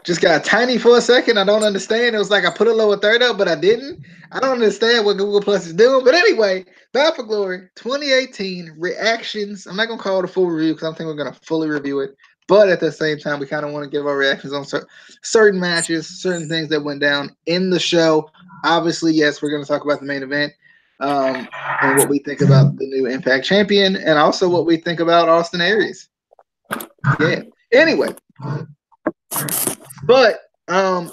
just got tiny for a second. I don't understand. It was like I put a lower third up, but I didn't. I don't understand what Google Plus is doing. But anyway, Bound for Glory 2018 reactions. I'm not gonna call it a full review because I don't think we're gonna fully review it. But at the same time, we kind of want to give our reactions on certain matches, certain things that went down in the show. Obviously, yes, we're going to talk about the main event and what we think about the new Impact champion, and also what we think about Austin Aries. Yeah. Anyway, but I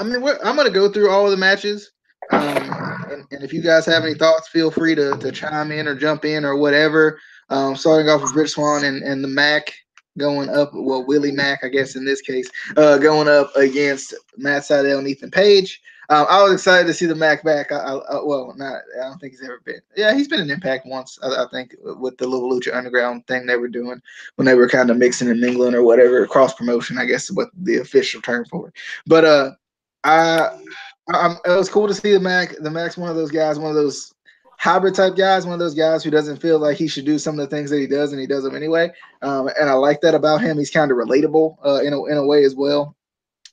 mean, I'm going to go through all of the matches. And if you guys have any thoughts, feel free to chime in or jump in or whatever. Starting off with Rich Swann and the Mac going up, well, Willie Mack, I guess in this case, going up against Matt Sydal and Ethan Page. I was excited to see the Mac back. Well, not. I don't think he's ever been. Yeah, he's been in Impact once. I think with the little Lucha Underground thing they were doing when they were kind of mixing and mingling or whatever, cross promotion. I guess is what the official term for it. But it was cool to see the Mac. The Mac's one of those guys, one of those hybrid type guys, one of those guys who doesn't feel like he should do some of the things that he does, and he does them anyway. And I like that about him. He's kind of relatable in a way as well.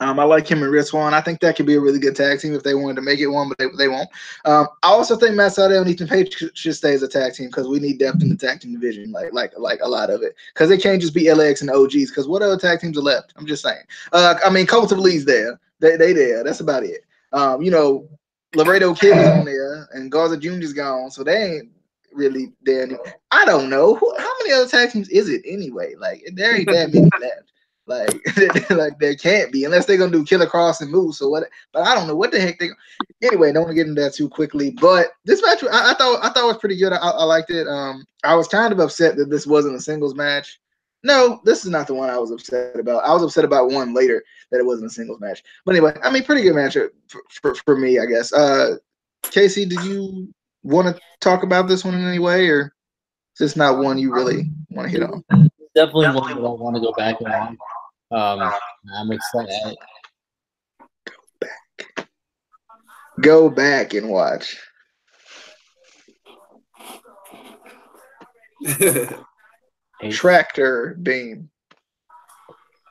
I like him and Rich Swann. I think that could be a really good tag team if they wanted to make it one, but they won't. I also think Matt Sydal and Ethan Page should stay as a tag team because we need depth in the tag team division, like a lot of it. Because it can't just be LAX and OGs. Because what other tag teams are left? I'm just saying. I mean, Cult of Lee's there. They there. That's about it. Laredo Kid is on there, and Garza Jr.'s gone, so they ain't really there anymore. I don't know how many other tag teams is it anyway. Like there ain't that many left. Like there can't be unless they're gonna do Killer Cross and Moose or what. But I don't know what the heck they. Anyway, don't want to get into that too quickly. But this match, I thought was pretty good. I liked it. I was kind of upset that this wasn't a singles match. No, this is not the one I was upset about. I was upset about one later that it wasn't a singles match. But anyway, I mean, pretty good match for me, I guess. Casey, did you want to talk about this one in any way, or is this not one you really want to hit on? Definitely one that I want to go back and watch. I'm excited. Go back and watch. Tractor Beam.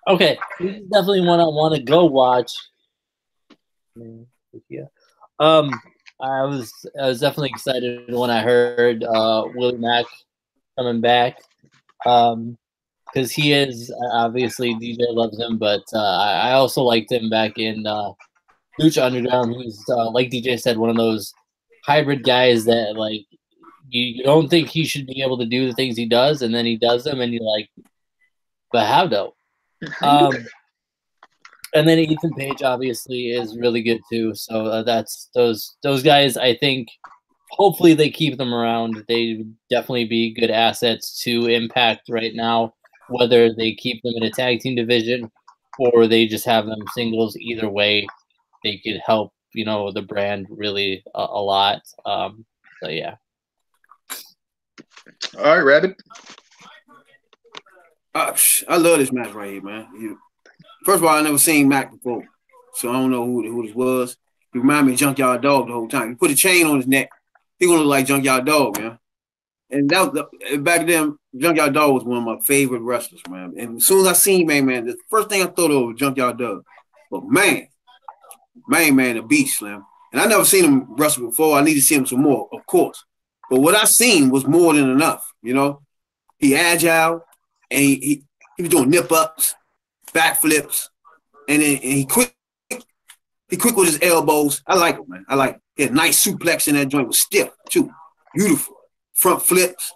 Okay, this is definitely one I want to go watch. Yeah. I was definitely excited when I heard Willie Mack coming back. Because he is obviously DJ loves him, but I also liked him back in Lucha Underground. Who's like DJ said, one of those hybrid guys that like you don't think he should be able to do the things he does, and then he does them, and you're like, but how though? And then Ethan Page obviously is really good too. So that's those guys. I think hopefully they keep them around. They would definitely be good assets to Impact right now. Whether they keep them in a tag team division or they just have them singles, either way, they could help the brand really a lot. So yeah. All right, Rabbit. I love this match right here, man. First of all, I never seen Mac before, so I don't know who this was. He reminded me of Junkyard Dog the whole time. He put a chain on his neck. He gonna look like Junkyard Dog, man. And back then, Junkyard Dog was one of my favorite wrestlers, man. And as soon as I seen man, the first thing I thought of was Junkyard Dog. But man, a beast, Slim. And I never seen him wrestle before. I need to see him some more, of course. But what I seen was more than enough. He agile, and he was doing nip ups, backflips, and he quick with his elbows. I like him, man. I like him. He had a nice suplex in that joint, was stiff too, beautiful. Front flips.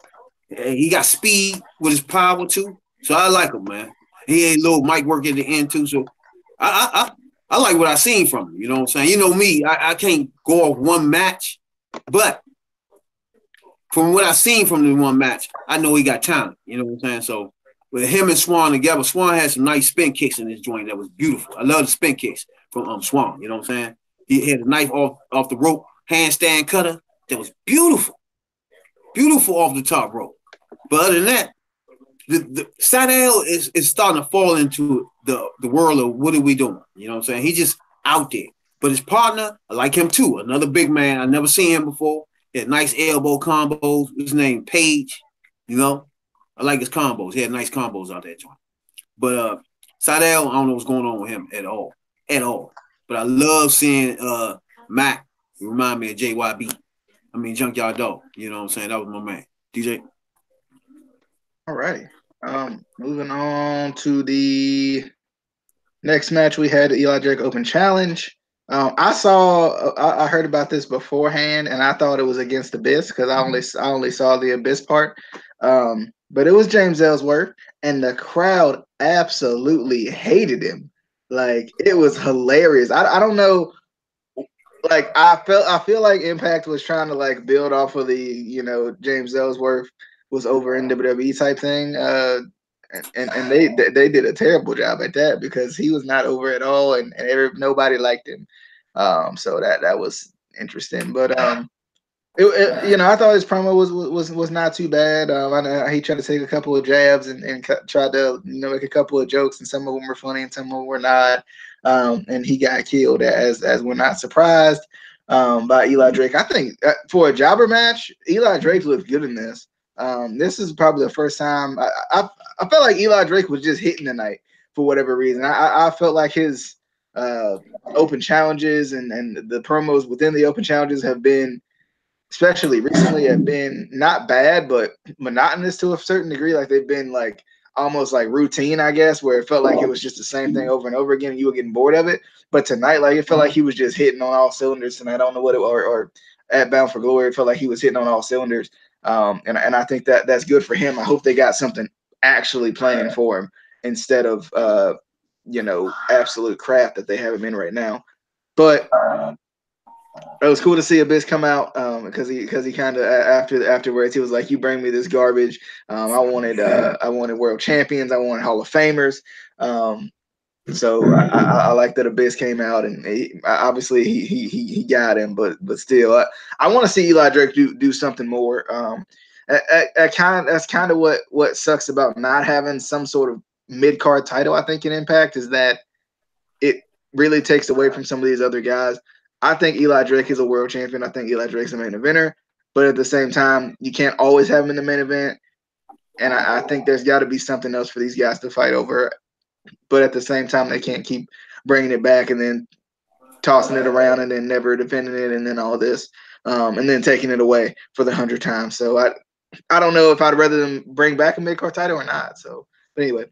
He got speed with his power too, so I like him, man. He had a little mic work at the end too, so I like what I seen from him. You know what I'm saying? You know me, I can't go off one match, but from what I seen from the one match, I know he got talent. You know what I'm saying? So with him and Swann together, Swann had some nice spin kicks in this joint that was beautiful. I love the spin kicks from Swann. You know what I'm saying? He had a knife off the rope, handstand cutter that was beautiful. Beautiful off the top rope. But other than that, the Sydal is starting to fall into the world of what are we doing? You know what I'm saying? He's just out there. But his partner, I like him too. Another big man. I never seen him before. He had nice elbow combos. His name Page. I like his combos. He had nice combos out there, joint. But Seidel, I don't know what's going on with him at all. But I love seeing Mac. He remind me of JYB. I mean, Junkyard Dog. You know what I'm saying? That was my man. DJ. All right. Moving on to the next match, we had the Eli Drake Open Challenge. I heard about this beforehand, and I thought it was against Abyss because I only saw the Abyss part. But it was James Ellsworth, and the crowd absolutely hated him. Like, it was hilarious. I don't know. Like, I feel like Impact was trying to like build off of the James Ellsworth was over in WWE type thing. And they did a terrible job at that because he was not over at all, and nobody liked him. So that was interesting. But I thought his promo was not too bad. I know he tried to take a couple of jabs and tried to make a couple of jokes, and some of them were funny and some of them were not. And he got killed, as we're not surprised by Eli Drake. I think for a jobber match, Eli Drake looked good in this. This is probably the first time I felt like Eli Drake was just hitting tonight for whatever reason. I felt like his open challenges and the promos within the open challenges have been, especially recently, have been not bad, but monotonous to a certain degree. Like they've been like almost like routine, I guess, where it felt like it was just the same thing over and over again and you were getting bored of it. But tonight, like it felt like he was just hitting on all cylinders, and I don't know what it or at Bound for Glory, it felt like he was hitting on all cylinders. And I think that's good for him. I hope they got something actually playing for him instead of absolute crap that they have him in right now. But it was cool to see Abyss come out because he kind of afterwards he was like, "You bring me this garbage. I wanted world champions. I wanted Hall of Famers." So I like that Abyss came out, and obviously he got him, but still, I want to see Eli Drake do something more. That's kind of what sucks about not having some sort of mid card title. I think in Impact is that it really takes away from some of these other guys. I think Eli Drake is a world champion. I think Eli Drake's a main eventer, but at the same time, you can't always have him in the main event. And I think there's got to be something else for these guys to fight over. But at the same time, they can't keep bringing it back and then tossing it around and then never defending it and then all this and then taking it away for the 100th time. So I don't know if I'd rather them bring back a mid-card title or not. So, but anyway,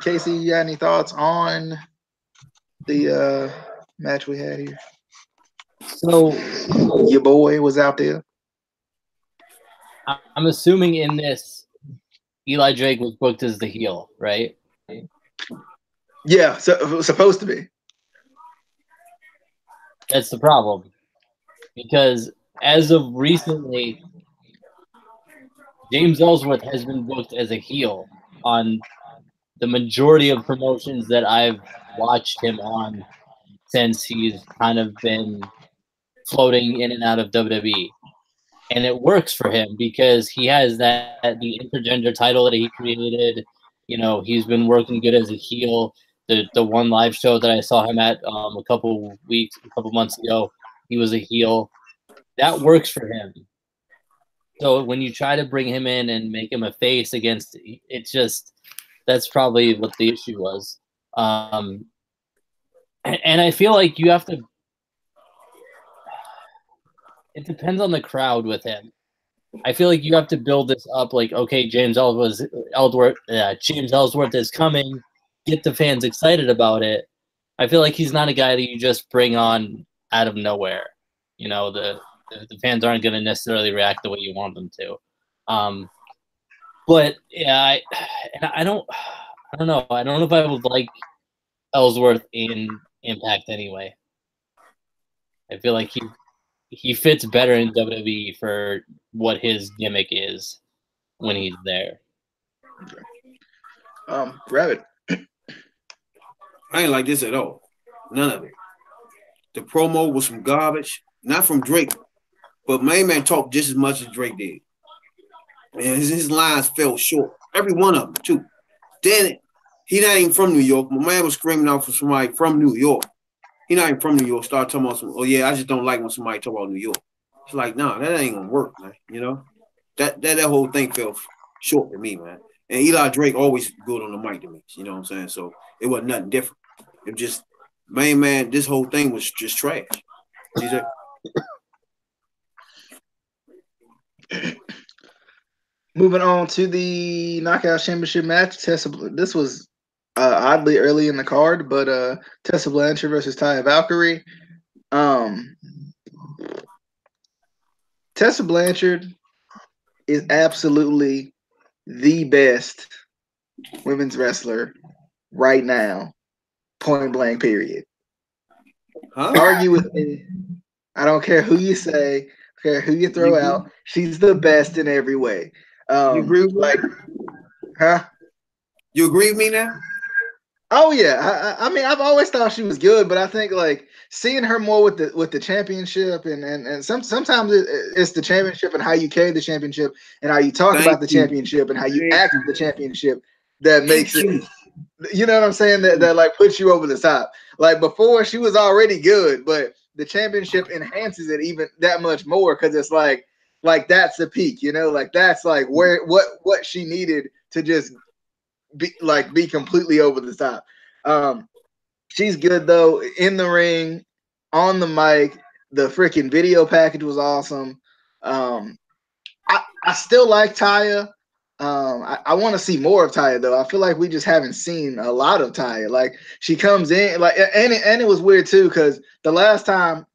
Casey, you got any thoughts on the match we had here? So your boy was out there. I'm assuming in this, Eli Drake was booked as the heel, right? Yeah, so it was supposed to be. That's the problem. Because as of recently, James Ellsworth has been booked as a heel on the majority of promotions that I've watched him on since he's kind of been floating in and out of WWE. And it works for him because he has the intergender title that he created. He's been working good as a heel. The one live show that I saw him at a couple months ago, he was a heel. That works for him. So when you try to bring him in and make him a face against, that's probably what the issue was. And I feel like you have to. It depends on the crowd with him. I feel like you have to build this up. Like, okay, James Ellsworth is coming. Get the fans excited about it. I feel like he's not a guy that you just bring on out of nowhere. The fans aren't going to necessarily react the way you want them to. But yeah, I don't know. I don't know if I would like Ellsworth in Impact anyway. I feel like he fits better in WWE for what his gimmick is when he's there. Okay. Rabbit. I ain't like this at all. None of it. The promo was some garbage, not from Drake, but Main Man talked just as much as Drake did. And his lines fell short. Every one of them, too. Then he not even from New York. My man was screaming out for somebody from New York. He not even from New York. Start talking about I just don't like when somebody talk about New York. It's like, nah, that ain't gonna work, man. That whole thing fell short to me, man. And Eli Drake always good on the mic to me. You know what I'm saying? So it wasn't nothing different. It just main man. This whole thing was just trash. DJ. Moving on to the Knockout Championship match. This was oddly early in the card, but Tessa Blanchard versus Taya Valkyrie. Tessa Blanchard is absolutely the best women's wrestler right now, point blank, period. Huh? Argue with me. I don't care who you say, I don't care who you throw out. She's the best in every way. You agree with me? Huh? You agree with me now? Oh yeah, I mean I've always thought she was good, but I think like seeing her more with the championship and sometimes it's the championship and how you carry the championship and how you talk about the championship and how you act with the championship that makes it. You know what I'm saying? That like puts you over the top. Like before, she was already good, but the championship enhances it even that much more because it's like that's the peak. You know, like that's like where what she needed to just be completely over the top. She's good though in the ring, on the mic. The freaking video package was awesome. I still like Taya. I want to see more of Taya though. I feel like we just haven't seen a lot of Taya. Like she comes in like and it was weird too because the last time.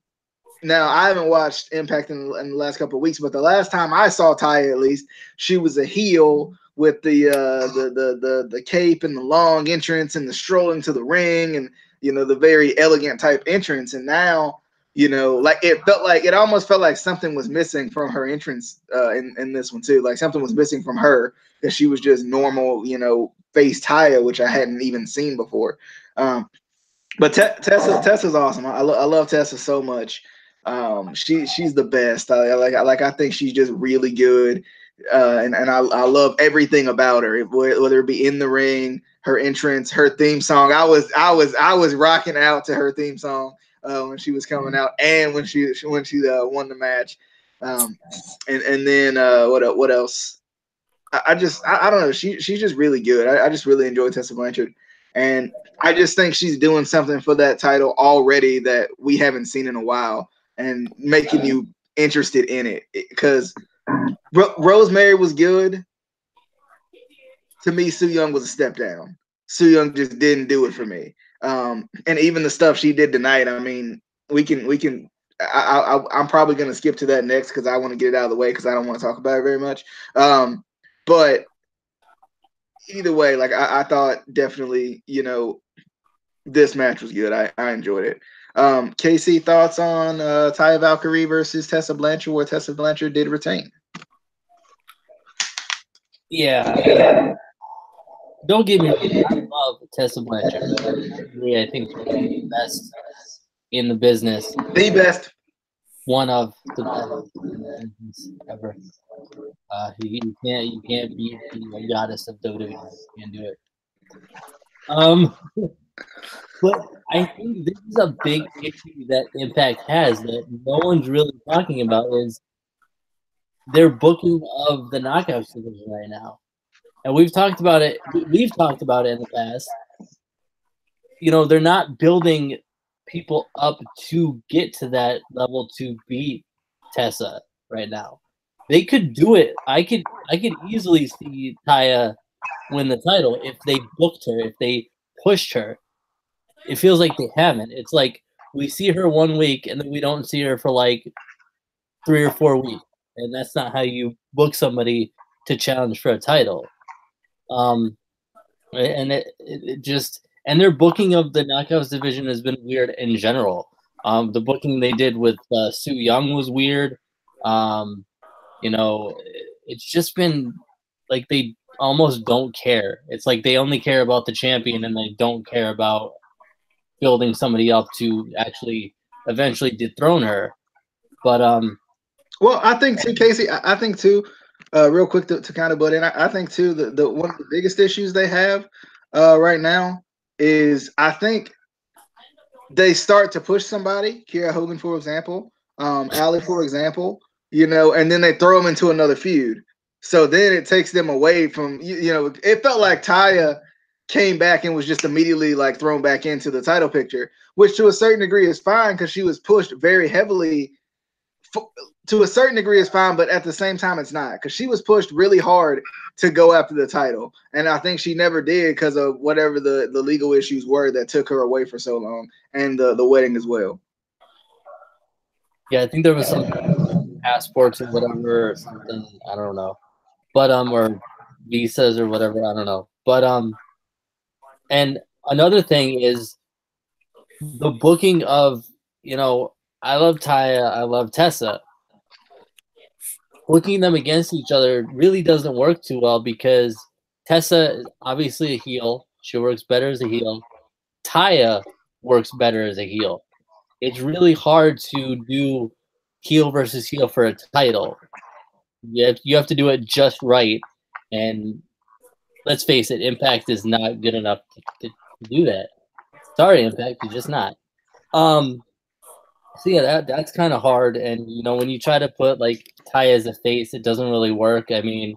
Now I haven't watched Impact in the last couple of weeks, but the last time I saw Taya, at least she was a heel with the cape and the long entrance and the strolling to the ring and the very elegant type entrance. And now like it almost felt like something was missing from her entrance in this one too. Like something was missing from her because she was just normal face Taya, which I hadn't even seen before. But Tessa's awesome. I love Tessa so much. She's the best. I think she's just really good, and I love everything about her. Whether it be in the ring, her entrance, her theme song. I was rocking out to her theme song when she was coming out, and when she won the match. And then what else? I don't know. She's just really good. I just really enjoy Tessa Blanchard, and I just think she's doing something for that title already that we haven't seen in a while. And making you interested in it because Rosemary was good. To me, Su Yung was a step down. Su Yung just didn't do it for me. And even the stuff she did tonight, I mean, we can. I'm probably gonna skip to that next because I want to get it out of the way because I don't want to talk about it very much. But either way, like I thought definitely, this match was good. I enjoyed it. Casey, thoughts on Taya Valkyrie versus Tessa Blanchard, where Tessa Blanchard did retain? Yeah. Don't get me wrong. I love Tessa Blanchard. I think she's the best in the business. The best. One of the best in the business ever. You can't beat the goddess of WWE. You can't do it. But I think this is a big issue that Impact has that no one's really talking about is their booking of the Knockouts division right now. And we've talked about it. We've talked about it in the past. They're not building people up to get to that level to beat Tessa right now. They could do it. I could easily see Taya win the title if they booked her, if they pushed her. It feels like they haven't. It's like we see her 1 week and then we don't see her for like 3 or 4 weeks. And that's not how you book somebody to challenge for a title. And it just and their booking of the Knockouts division has been weird in general. The booking they did with Su Yung was weird. It's just been like they almost don't care. It's like they only care about the champion and they don't care about building somebody up to actually eventually dethrone her. But well, I think too, Casey. I think too, real quick to kind of butt in. I think too the one of the biggest issues they have right now is I think they start to push somebody, Kiera Hogan, for example, Allie, for example, and then they throw them into another feud. So then it takes them away from, it felt like Taya came back and was just immediately like thrown back into the title picture, which to a certain degree is fine because she was pushed very heavily. To a certain degree is fine, but at the same time it's not, because she was pushed really hard to go after the title, and I think she never did because of whatever the legal issues were that took her away for so long, and the wedding as well. Yeah, I think there was some passports or whatever, or something, I don't know, but or visas or whatever, I don't know, but and another thing is the booking of, I love Taya, I love Tessa. Booking them against each other really doesn't work too well because Tessa is obviously a heel. She works better as a heel. Taya works better as a heel. It's really hard to do heel versus heel for a title. You have to do it just right. And let's face it, Impact is not good enough to do that. Sorry, Impact, you're just not. So yeah, that's kind of hard, and when you try to put like Taya as a face, it doesn't really work. I mean,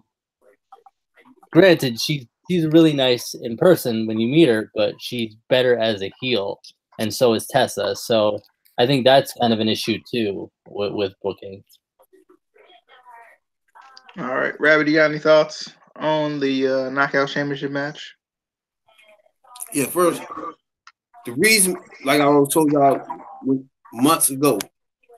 granted, she's really nice in person when you meet her, but she's better as a heel, and so is Tessa. So I think that's kind of an issue too with booking. All right, Rabbit, you got any thoughts on the Knockout Championship match? Yeah, first, the reason, like I always told y'all months ago,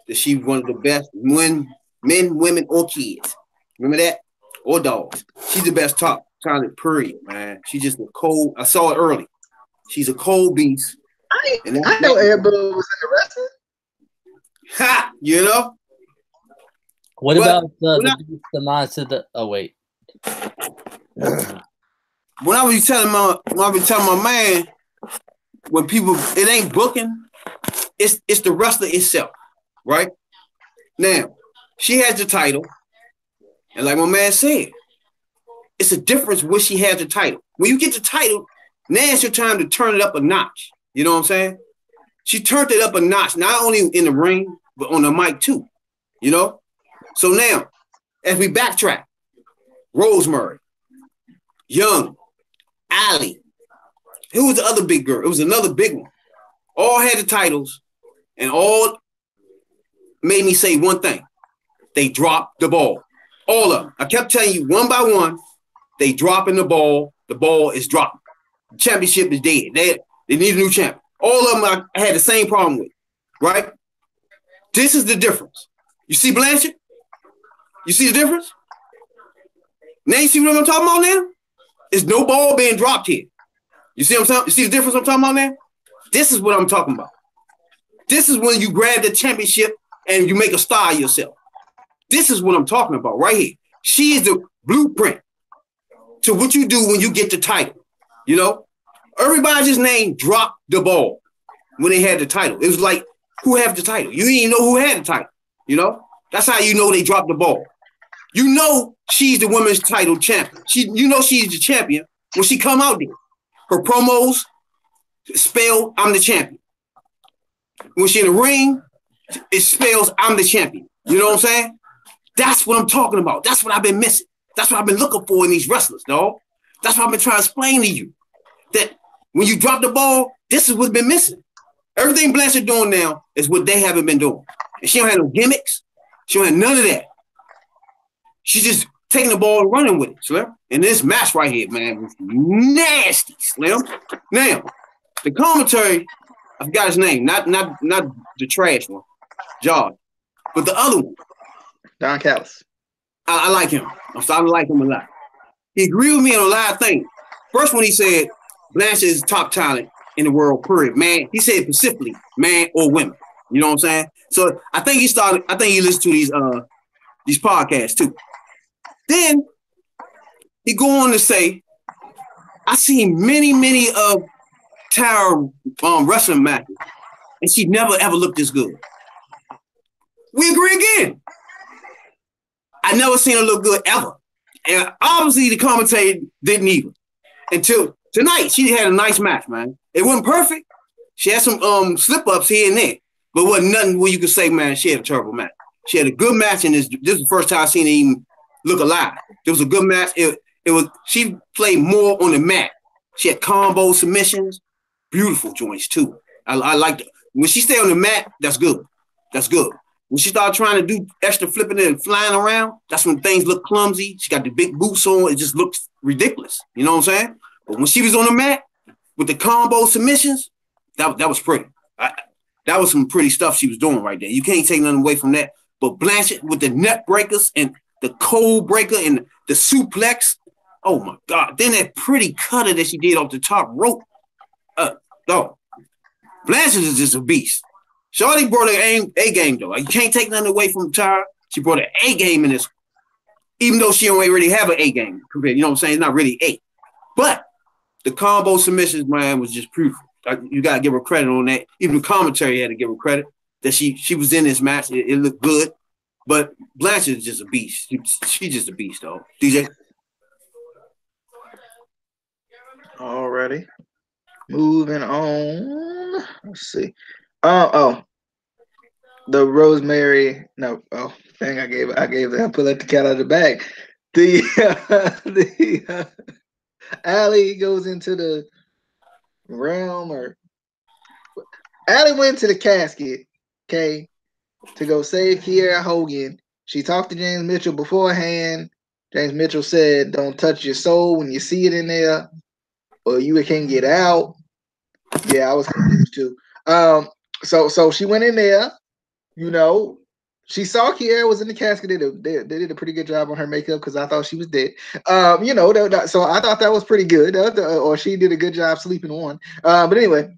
that she one of the best men, women, or kids. Remember that? Or dogs. She's the best top talent, period, man. She's just a cold. I saw it early. She's a cold beast. I know Ed Bull was in the wrestling. Ha! You know? What about the monster? Oh wait. When I was telling my man, when people, it ain't booking, it's the wrestler itself, right? Now, she has the title, and like my man said, it's a difference when she has the title. When you get the title, now it's your time to turn it up a notch. You know what I'm saying? She turned it up a notch, not only in the ring, but on the mic too. You know? So now, as we backtrack, Rosemary, Young, Allie, who was the other big girl? It was another big one. All had the titles, and all made me say one thing. They dropped the ball. All of them. I kept telling you one by one, they dropping the ball. The ball is dropped. The championship is dead. They need a new champion. All of them I had the same problem with, right? This is the difference. You see Blanchard? You see the difference? Now you see what I'm talking about now? There's no ball being dropped here. You see what I'm saying? You see the difference I'm talking about now? This is what I'm talking about. This is when you grab the championship and you make a star of yourself. This is what I'm talking about right here. She is the blueprint to what you do when you get the title. You know? Everybody's name dropped the ball when they had the title. It was like, who had the title? You didn't even know who had the title. You know? That's how you know they dropped the ball. You know she's the women's title champion. You know she's the champion when she come out there. Her promos spell, I'm the champion. When she in the ring, it spells, I'm the champion. You know what I'm saying? That's what I'm talking about. That's what I've been missing. That's what I've been looking for in these wrestlers, dog. That's what I've been trying to explain to you. That when you drop the ball, this is what's been missing. Everything Blanchard doing now is what they haven't been doing. And she don't have no gimmicks. She don't have none of that. She's just taking the ball and running with it, Slim. And this match right here, man, was nasty, Slim. Now, the commentary, I forgot his name, not the trash one, George, but the other one. Don Callis. I like him. I'm starting to like him a lot. He agreed with me on a lot of things. First one, he said, Blanchard is top talent in the world, period. Man, he said specifically, man or women. You know what I'm saying? So I think he listened to these podcasts too. Then he go on to say, I seen many of Tara wrestling matches, and she never ever looked this good. We agree again. I never seen her look good ever. And obviously the commentator didn't either. Until tonight, she had a nice match, man. It wasn't perfect. She had some slip-ups here and there, but wasn't nothing where you could say, man, she had a terrible match. She had a good match, and this is the first time I've seen her even look alive. It was a good match. It was. She played more on the mat. She had combo submissions, beautiful joints too. I liked it. When she stayed on the mat, that's good. That's good. When she started trying to do extra flipping and flying around, that's when things look clumsy. She got the big boots on. It just looks ridiculous. You know what I'm saying? But when she was on the mat with the combo submissions, that was pretty. That was some pretty stuff she was doing right there. You can't take nothing away from that. But Blanchett with the neck breakers and the cold breaker and the suplex, oh my God. Then that pretty cutter that she did off the top rope. No. Blanchett is just a beast. Shorty brought her A game though. Like, you can't take nothing away from Tara. She brought an A game in this, even though she don't really have an A game. You know what I'm saying? It's not really A. But the combo submissions, man, was just beautiful. You gotta give her credit on that. Even the commentary had to give her credit that she was in this match. It looked good. But Blanchett is just a beast. She's just a beast, though. DJ. Alrighty. Moving on. Let's see. The Rosemary. No. Oh, dang! I pull out the cat out of the bag. Allie goes into the realm, or Allie went to the casket, okay, to go save Kiera Hogan. She talked to James Mitchell beforehand. James Mitchell said, "Don't touch your soul when you see it in there, or you can't get out." Yeah, I was confused too. So she went in there. You know, she saw Kiera was in the casket. They did a pretty good job on her makeup because I thought she was dead. So I thought that was pretty good. Or she did a good job sleeping on. But anyway,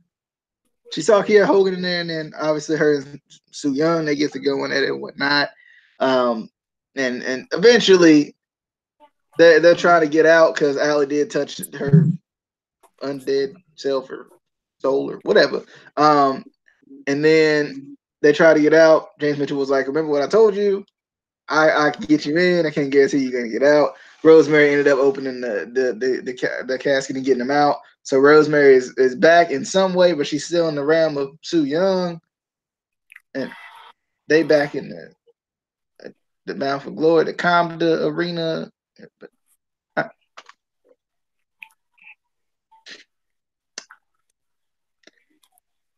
she saw Kiera Hogan in there, and then obviously her and Su Yung, they get to go in it and whatnot. And eventually they're trying to get out because Allie did touch her undead self or soul or whatever. And then they try to get out. James Mitchell was like, "Remember what I told you? I can get you in. I can't guarantee you're gonna get out." Rosemary ended up opening the casket and getting him out. So Rosemary is back in some way, but she's still in the realm of Su Yung, and they back in the Bound for Glory, the Comda Arena.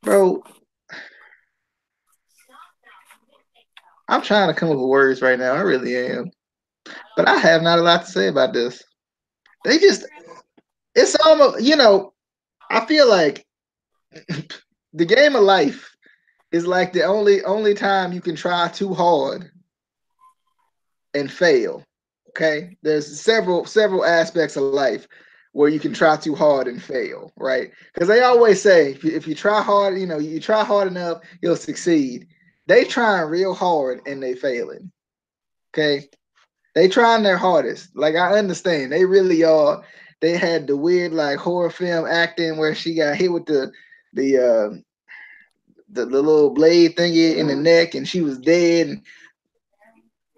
Bro, I'm trying to come up with words right now. I really am. But I have not a lot to say about this. It's almost, I feel like the game of life is like the only time you can try too hard and fail. Okay? There's several aspects of life where you can try too hard and fail, right? Because they always say if you try hard, you try hard enough, you'll succeed. They trying real hard and they failing. Okay? They trying their hardest. Like, I understand. They really are. They had the weird like horror film acting where she got hit with the little blade thingy in the neck and she was dead.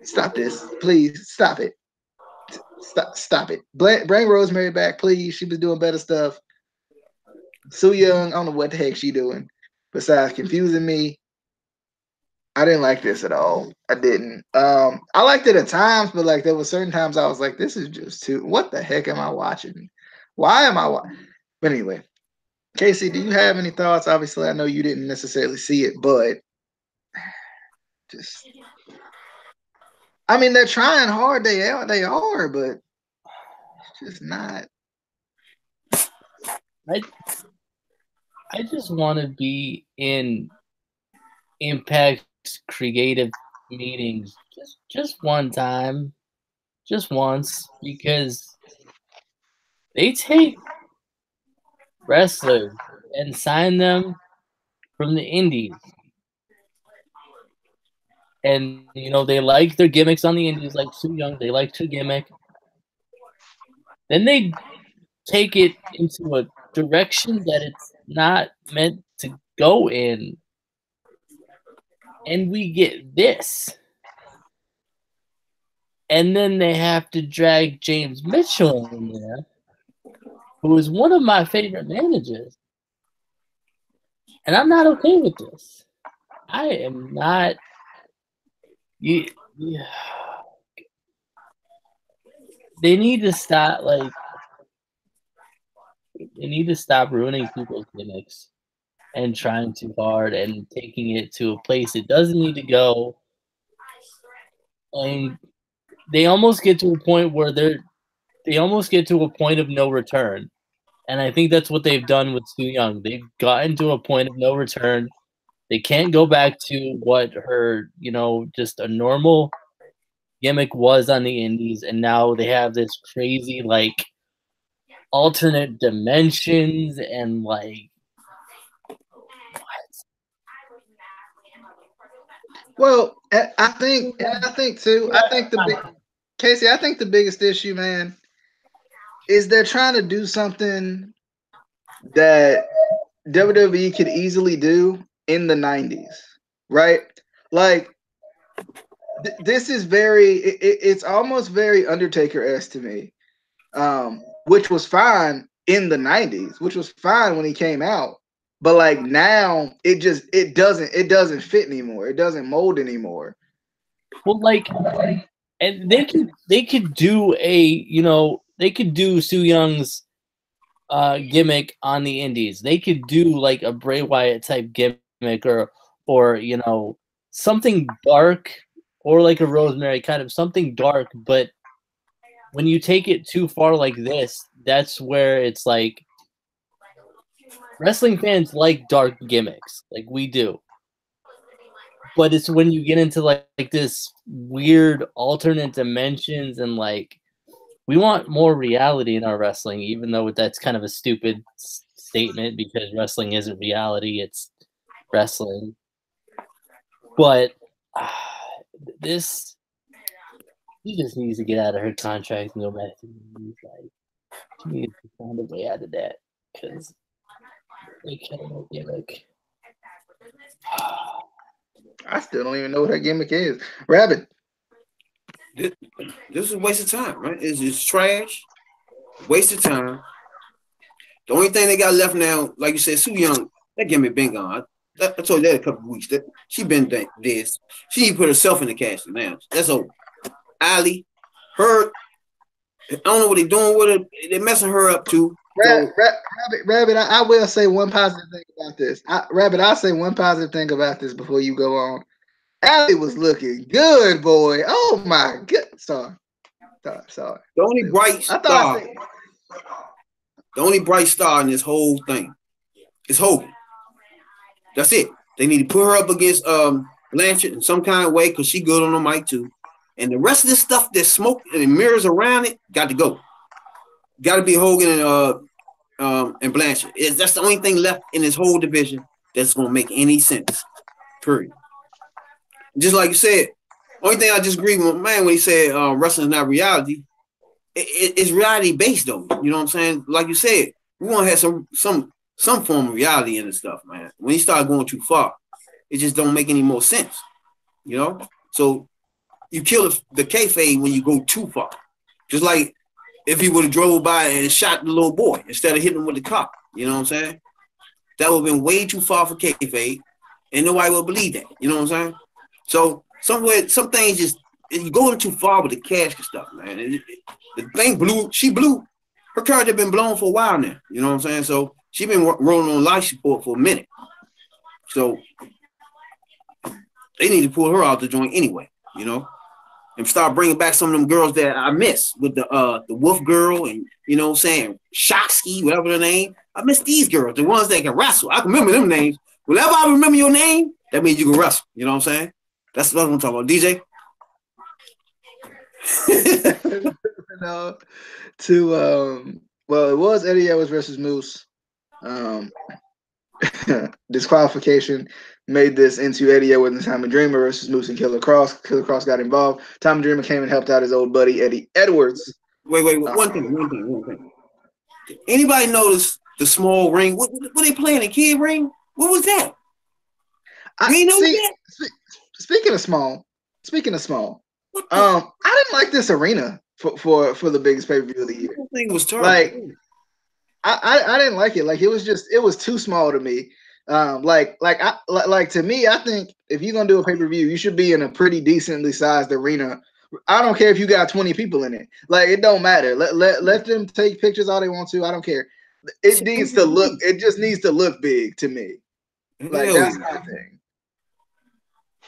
Stop this. Please stop it. Stop it. Bring Rosemary back, please. She was doing better stuff. Su Yung, I don't know what the heck she doing besides confusing me. I didn't like this at all. I didn't. I liked it at times, but like there were certain times I was like, this is just too. What the heck am I watching? Why am I watching? But anyway, Casey, do you have any thoughts? Obviously, I know you didn't necessarily see it, but just, I mean, they're trying hard. They are, but it's just not. I just want to be in Impact's creative meetings just one time, just once, because they take wrestlers and sign them from the indies. And, they like their gimmicks on the indies, like Su Yung. They like to gimmick. Then they take it into a direction that it's not meant to go in. And we get this. And then they have to drag James Mitchell in there, who is one of my favorite managers. And I'm not okay with this. I am not. they need to stop they need to stop ruining people's gimmicks and trying too hard and taking it to a place it doesn't need to go. And they almost get to a point where they almost get to a point of no return. And I think that's what they've done with Su Yung. They've gotten to a point of no return. They can't go back to what her, just a normal gimmick was on the indies, and now they have this crazy alternate dimensions and Well, I think too. I think Casey. I think the biggest issue, man, is they're trying to do something that WWE could easily do in the 90s, right? Like this is it's almost very Undertaker-esque to me, which was fine in the 90s, which was fine when he came out. But now it doesn't fit anymore. It doesn't mold anymore. Well, and they could do they could do Su Young's gimmick on the indies. They could do a Bray Wyatt type gimmick or something dark, or a Rosemary, kind of something dark. But when you take it too far like this, that's where it's wrestling fans like dark gimmicks, we do. But it's when you get into this weird alternate dimensions and we want more reality in our wrestling, even though that's kind of a stupid statement because wrestling isn't reality, it's wrestling. But he just needs to get out of her contract and go back to the movies. She needs to find a way out of that because they can't gimmick. I still don't even know what her gimmick is. Rabbit. This is a waste of time, right? It's trash, waste of time. The only thing they got left now, like you said, Su Yung, that gimmick been gone. I told you that a couple of weeks. That she been this. She need to put herself in the casting now. That's over. Ali, her, I don't know what they're doing with her. They're messing her up too. Rabbit, I will say one positive thing about this. Rabbit, I'll say one positive thing about this before you go on. Ali was looking good, boy. Oh my god. Sorry. The only bright star. The only bright star in this whole thing is Hogan. That's it. They need to put her up against Blanchard in some kind of way because she good on the mic too. And the rest of this stuff that smoke and mirrors around it got to go. Got to be Hogan and Blanchard. That's the only thing left in this whole division that's going to make any sense. Period. Just like you said, only thing I disagree with my man when he said wrestling is not reality. It's reality based though. You know what I'm saying? Like you said, we want to have some form of reality in this stuff, man. When you start going too far, it just don't make any more sense. You know? So you kill the kayfabe when you go too far. Just like if he would have drove by and shot the little boy instead of hitting him with the car. You know what I'm saying? That would have been way too far for kayfabe, and nobody would believe that. You know what I'm saying? So some things just you going too far with the casket stuff, man. The thing blew. She blew. Her character been blown for a while now. You know what I'm saying? So she been rolling on life support for a minute. So they need to pull her out the joint anyway. You know, and start bringing back some of them girls that I miss with the Wolf Girl and you know what I'm saying, Shotsky, whatever the name. I miss these girls, the ones that can wrestle. I can remember them names. Whenever I remember your name, that means you can wrestle. You know what I'm saying? That's what I'm talking about. DJ? No, well, it was Eddie Edwards versus Moose. Disqualification made this into Eddie Edwards and Tommy Dreamer versus Moose and Killer Cross. Killer Cross got involved. Tommy Dreamer came and helped out his old buddy Eddie Edwards. Wait. One thing. Anybody notice the small ring? What they playing? A kid ring? What was that? Speaking of small, I didn't like this arena for the biggest pay-per-view of the year. That thing was terrible. I didn't like it. It was too small to me. To me, I think if you're gonna do a pay-per-view, you should be in a pretty decently sized arena I don't care if you got 20 people in it. Like it don't matter. Let them take pictures all they want to. I don't care. It needs to look. It just needs to look big to me. Like that's my thing.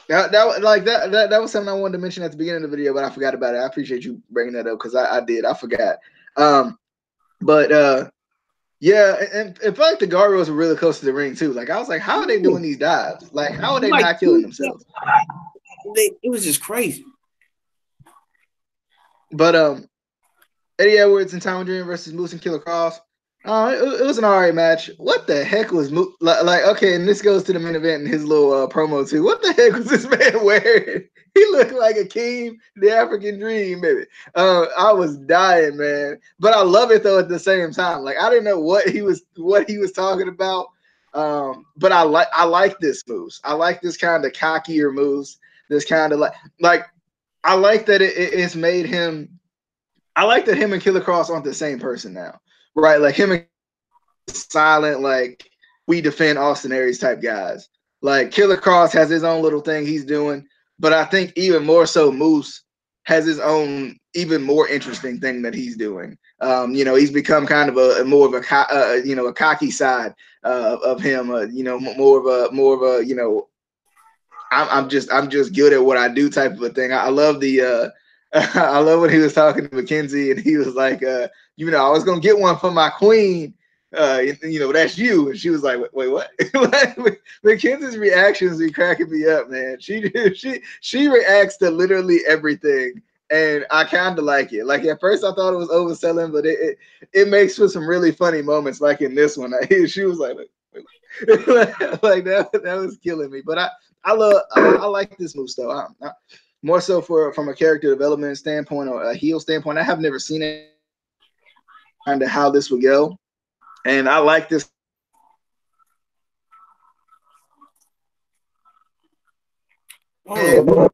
That was something I wanted to mention at the beginning of the video, but I forgot about it. I appreciate you bringing that up because I did. I forgot. Yeah, and it felt like the guardrails were really close to the ring too. Like I was like, how are they doing these dives? Like how are they not killing themselves? It was just crazy. But Eddie Edwards and Tommy Dreamer versus Moose and Killer Kross. It was an alright match. What the heck was like? Okay, and this goes to the main event and his little promo too. What the heck was this man wearing? He looked like Akeem, the African Dream, baby. I was dying, man. But I love it though at the same time. Like I didn't know what he was talking about. But I like this Moose. I like this kind of cockier Moose. This kind of like I like that it's made him. I like that him and Killer Kross aren't the same person now. Right, like him and silent, like we defend Austin Aries type guys. Like Killer Kross has his own little thing he's doing, but I think even more so, Moose has his own even more interesting thing that he's doing. He's become kind of a more of a cocky side of him. More of a I'm just good at what I do type of a thing. I love the I love when he was talking to Mackenzie and he was like, I was gonna get one for my queen. That's you. And she was like, wait, what? Mackenzie's reactions be cracking me up, man. She reacts to literally everything, and I kind of like it. Like at first, I thought it was overselling, but it makes for some really funny moments. Like in this one, she was like like that was killing me. But I like this move though. More so from a character development standpoint or a heel standpoint. I have never seen it kind of how this would go. And I like this. What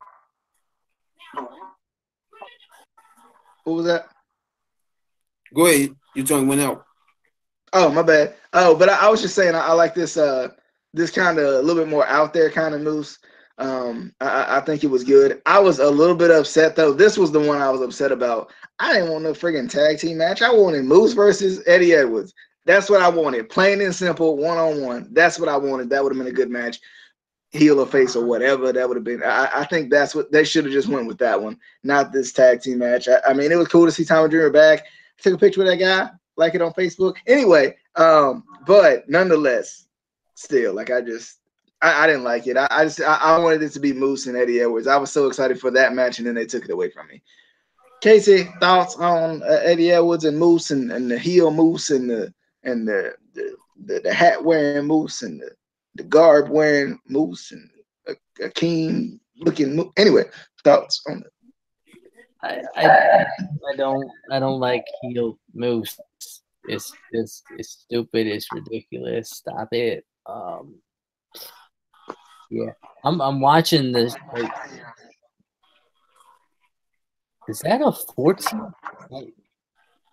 was that? Go ahead. Your tongue went out. Oh, my bad. Oh, but I was just saying I like this this kind of a little bit more out there kind of moves. I think it was good. I was a little bit upset though. This was the one I was upset about. I didn't want no friggin' tag team match. I wanted Moose versus Eddie Edwards. That's what I wanted. Plain and simple, one-on-one. That's what I wanted. That would have been a good match. Heel or face or whatever. That would have been. I think that's what they should have just went with that one, not this tag team match. I mean, it was cool to see Tommy Dreamer back. I took a picture with that guy, like it on Facebook. Anyway, but nonetheless, still, like I didn't like it. I wanted it to be Moose and Eddie Edwards. I was so excited for that match, and then they took it away from me. Casey, thoughts on Eddie Edwards and Moose and the heel Moose and the hat wearing Moose and the garb wearing Moose and Akeem looking Moose. Anyway, thoughts on it? I don't like heel Moose. It's stupid. It's ridiculous. Stop it. Yeah, I'm watching this. Like, is that a 14? Like,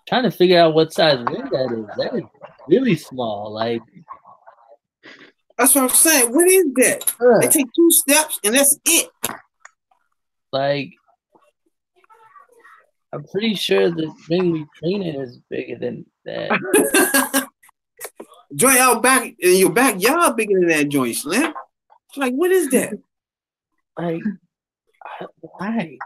trying to figure out what size ring that is. That is really small. Like, that's what I'm saying. What is that? They take 2 steps and that's it. Like, I'm pretty sure the ring we train in is bigger than that. Joint out back in your backyard bigger than that joint, Slim. Like, what is that? Like, why?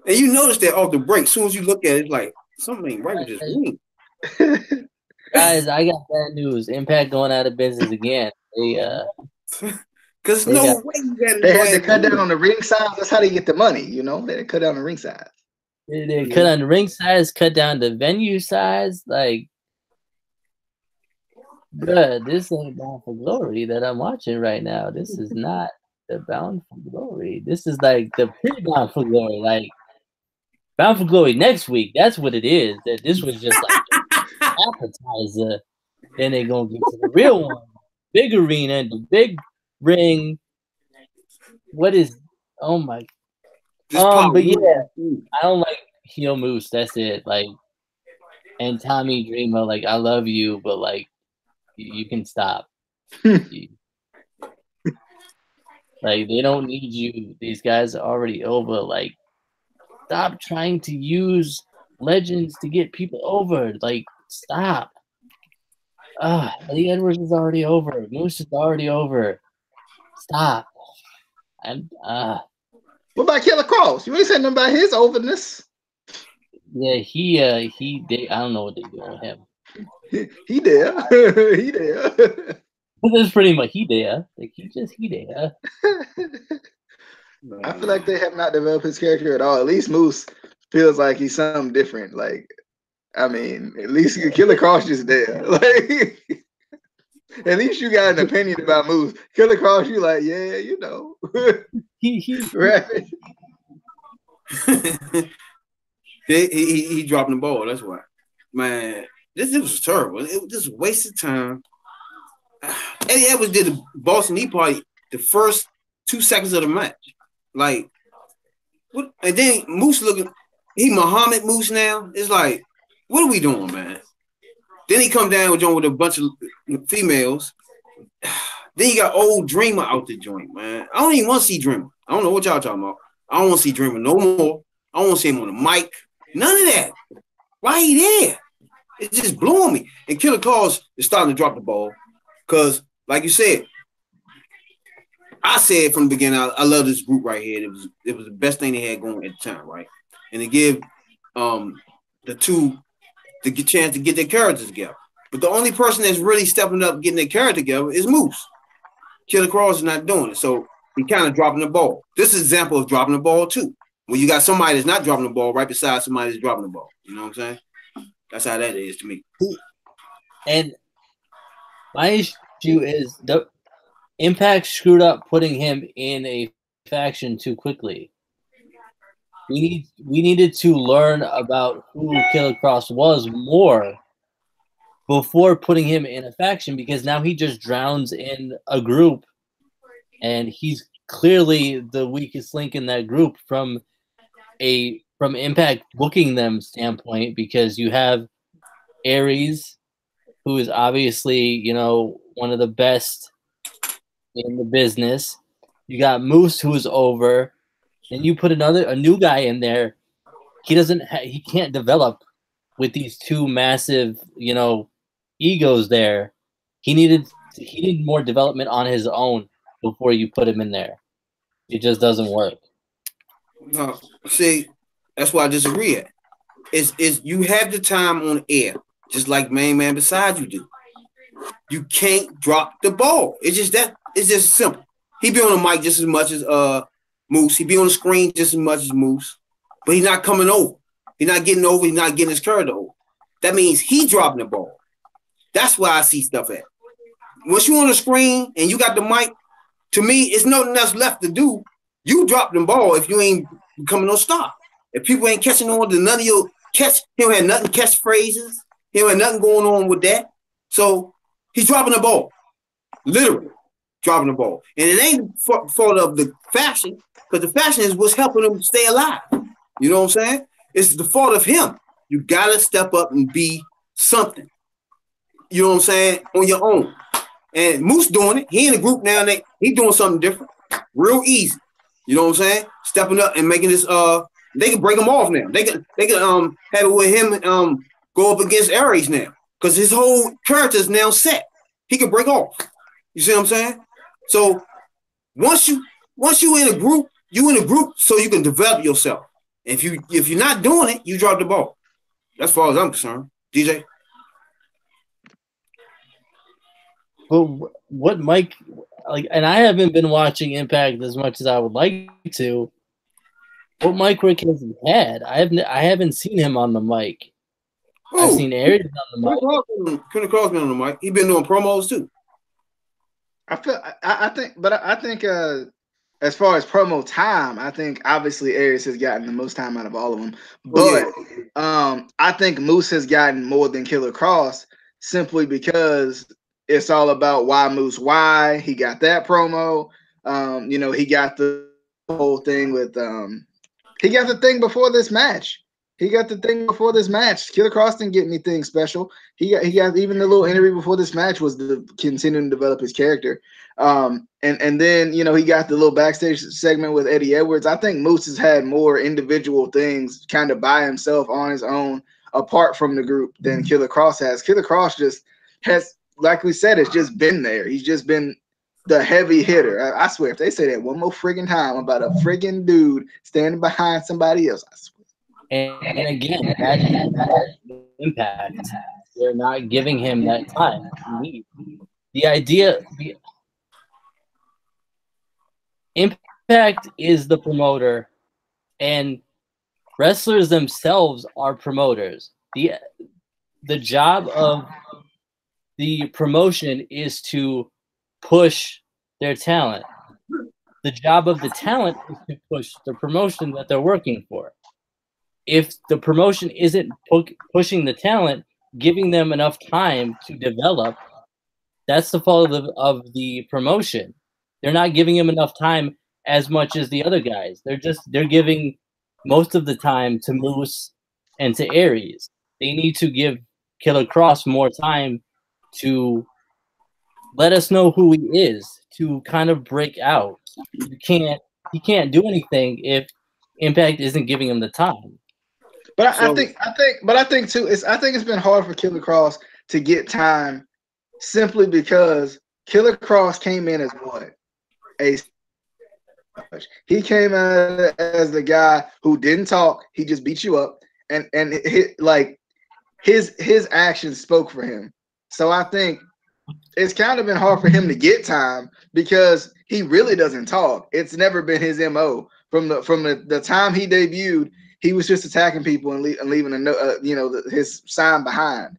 And you notice that off the break, as soon as you look at it, it's like something ain't right with this ring. Guys, I got bad news. Impact going out of business again. Because no way you got they had to cut down on the ring size. That's how they get the money, you know. They cut down the ring size. They cut on the ring size, cut down the venue size. Like, bruh, this ain't Bound for Glory that I'm watching right now. This is not the Bound for Glory. This is like the pre-Bound for Glory. Like, Bound for Glory next week. That's what it is. That this was just like appetizer. Then they're gonna get to the real one, big arena, and the big ring. What is? Oh my. But yeah, I don't like heel Moose. That's it. Like, and Tommy Dreamer. Like, I love you, but like, you can stop. Like, they don't need you. These guys are already over. Like, stop trying to use legends to get people over. Like, stop. Eddie Edwards is already over. Moose is already over. Stop. What about Killer Cross? You ain't saying nothing about his overness. Yeah, he did. I don't know what they're doing with him. He there. He there. That's pretty much he there. Like, he there. I feel like they have not developed his character at all. At least Moose feels like he's something different. Like, I mean, at least Killer Cross just there. Like, at least you got an opinion about Moose. Killer Cross, you like, yeah, you know. He's right. he dropping the ball. That's why, man. This was terrible. It was just wasted time. Eddie Edwards did the Boston Knee Party the first 2 seconds of the match. Like, what? And then Moose looking, he Muhammad Moose now. It's like, what are we doing, man? Then he come down with a bunch of females. Then you got old Dreamer out the joint, man. I don't even want to see Dreamer. I don't know what y'all talking about. I don't want to see Dreamer no more. I don't want to see him on the mic. None of that. Why he there? It's just blowing me. And Killer Cross is starting to drop the ball. Because, like you said, I said from the beginning, I love this group right here. It was the best thing they had going at the time, right? And to give the two the chance to get their characters together. But the only person that's really stepping up getting their character together is Moose. Killer Cross is not doing it. So he kind of dropping the ball. This is an example of dropping the ball too. When you got somebody that's not dropping the ball right beside somebody that's dropping the ball. You know what I'm saying? That's how that is to me. And my issue is the Impact screwed up putting him in a faction too quickly. We needed to learn about who Killer Cross was more before putting him in a faction, because now he just drowns in a group, and he's clearly the weakest link in that group from Impact booking them standpoint, because you have Aries, who is obviously, you know, one of the best in the business. You got Moose, who is over. Then you put a new guy in there. He can't develop with these two massive, you know, egos there. He needed more development on his own before you put him in there. It just doesn't work. No, see, that's why I disagree at. Is you have the time on air, just like main man beside you do. You can't drop the ball. It's just simple. He be on the mic just as much as Moose. He be on the screen just as much as Moose, but he's not coming over. He's not getting over. He's not getting his character over. That means he dropping the ball. That's where I see stuff at. Once you on the screen and you got the mic, to me, it's nothing else left to do. You drop the ball if you ain't becoming no star. If people ain't catching on to none of your catch, he don't have nothing catchphrases. He don't have nothing going on with that. So he's dropping the ball. Literally dropping the ball. And it ain't fault of the fashion, because the fashion is what's helping him stay alive. You know what I'm saying? It's the fault of him. You gotta step up and be something. You know what I'm saying? On your own. And Moose doing it. He in the group now. He doing something different. Real easy. You know what I'm saying? Stepping up and making this. They can break him off now. They can have it with him go up against Aries now, because his whole character is now set. He can break off. You see what I'm saying? So once you in a group, you in a group so you can develop yourself. If you're not doing it, you drop the ball. That's as far as I'm concerned. DJ. But what Mike, like, and I haven't been watching Impact as much as I would like to. What Mike Rick has had, I haven't seen him on the mic. Ooh. I've seen Aries on the mic. Killer Cross been on the mic. He been doing promos too. I think as far as promo time, I think obviously Aries has gotten the most time out of all of them. But I think Moose has gotten more than Killer Cross, simply because it's all about why Moose, why. He got that promo. You know, he got the whole thing with he got the thing before this match. He got the thing before this match. Killer Kross didn't get anything special. He got even the little interview before this match was the continuing to develop his character. And then he got the little backstage segment with Eddie Edwards. I think Moose has had more individual things kind of by himself on his own, apart from the group, than Killer Kross has. Killer Kross just has, like we said, it's just been there. He's just been the heavy hitter. I swear, if they say that one more friggin' time about a friggin' dude standing behind somebody else, I swear. And again, that Impact. They're not giving him that time. The idea, Impact is the promoter, and wrestlers themselves are promoters. The job of the promotion is to push their talent. The job of the talent is to push the promotion that they're working for. If the promotion isn't pushing the talent, giving them enough time to develop, that's the fault of the promotion. They're not giving him enough time as much as the other guys. They're giving most of the time to Moose and to Aries. They need to give Killer Kross more time to let us know who he is, to kind of break out. He can't do anything if Impact isn't giving him the time. But I think too, I think it's been hard for Killer Kross to get time simply because Killer Kross came in as what? He came in as the guy who didn't talk. He just beat you up, and his actions spoke for him. So I think it's kind of been hard for him to get time because he really doesn't talk. It's never been his MO from the time he debuted. He was just attacking people and leaving a note, his sign behind.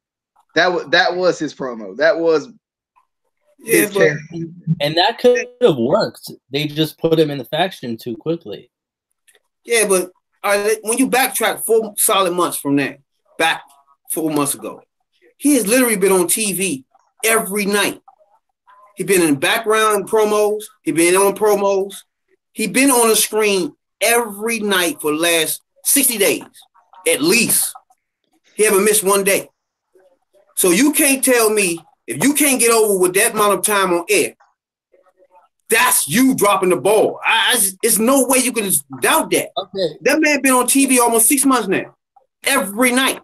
That was his promo. That was his character. And that could have worked. They just put him in the faction too quickly. Yeah, but when you backtrack 4 solid months from that, back 4 months ago, he has literally been on TV every night. He's been in background promos. He's been on promos. He's been on the screen every night for the last 60 days, at least. He haven't missed one day. So you can't tell me, if you can't get over with that amount of time on air, that's you dropping the ball. It's no way you can doubt that. Okay. That man been on TV almost 6 months now, every night.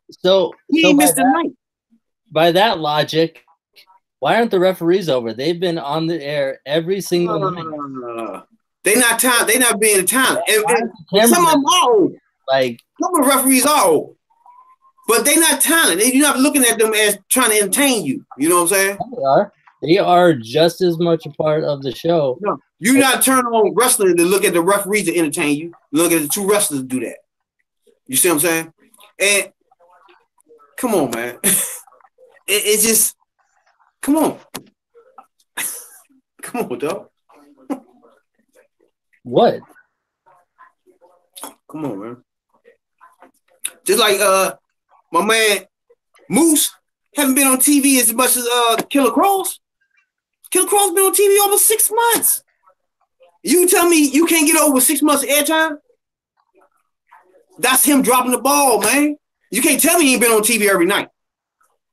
So he ain't missed a night. By that logic, why aren't the referees over? They've been on the air every single night. They not being talent. And some of them are old. Like some of the referees are old, but they not talent. You're not looking at them as trying to entertain you. You know what I'm saying? They are. They are just as much a part of the show. No, you not turn on wrestling to look at the referees to entertain you. Look at the 2 wrestlers to do that. You see what I'm saying? And come on, man. It's just come on. Come on, dog. What? Come on, man. Just like my man Moose haven't been on TV as much as Killer Kross. Killer Kross been on TV almost 6 months. You tell me you can't get over 6 months of airtime? That's him dropping the ball, man. You can't tell me he ain't been on TV every night.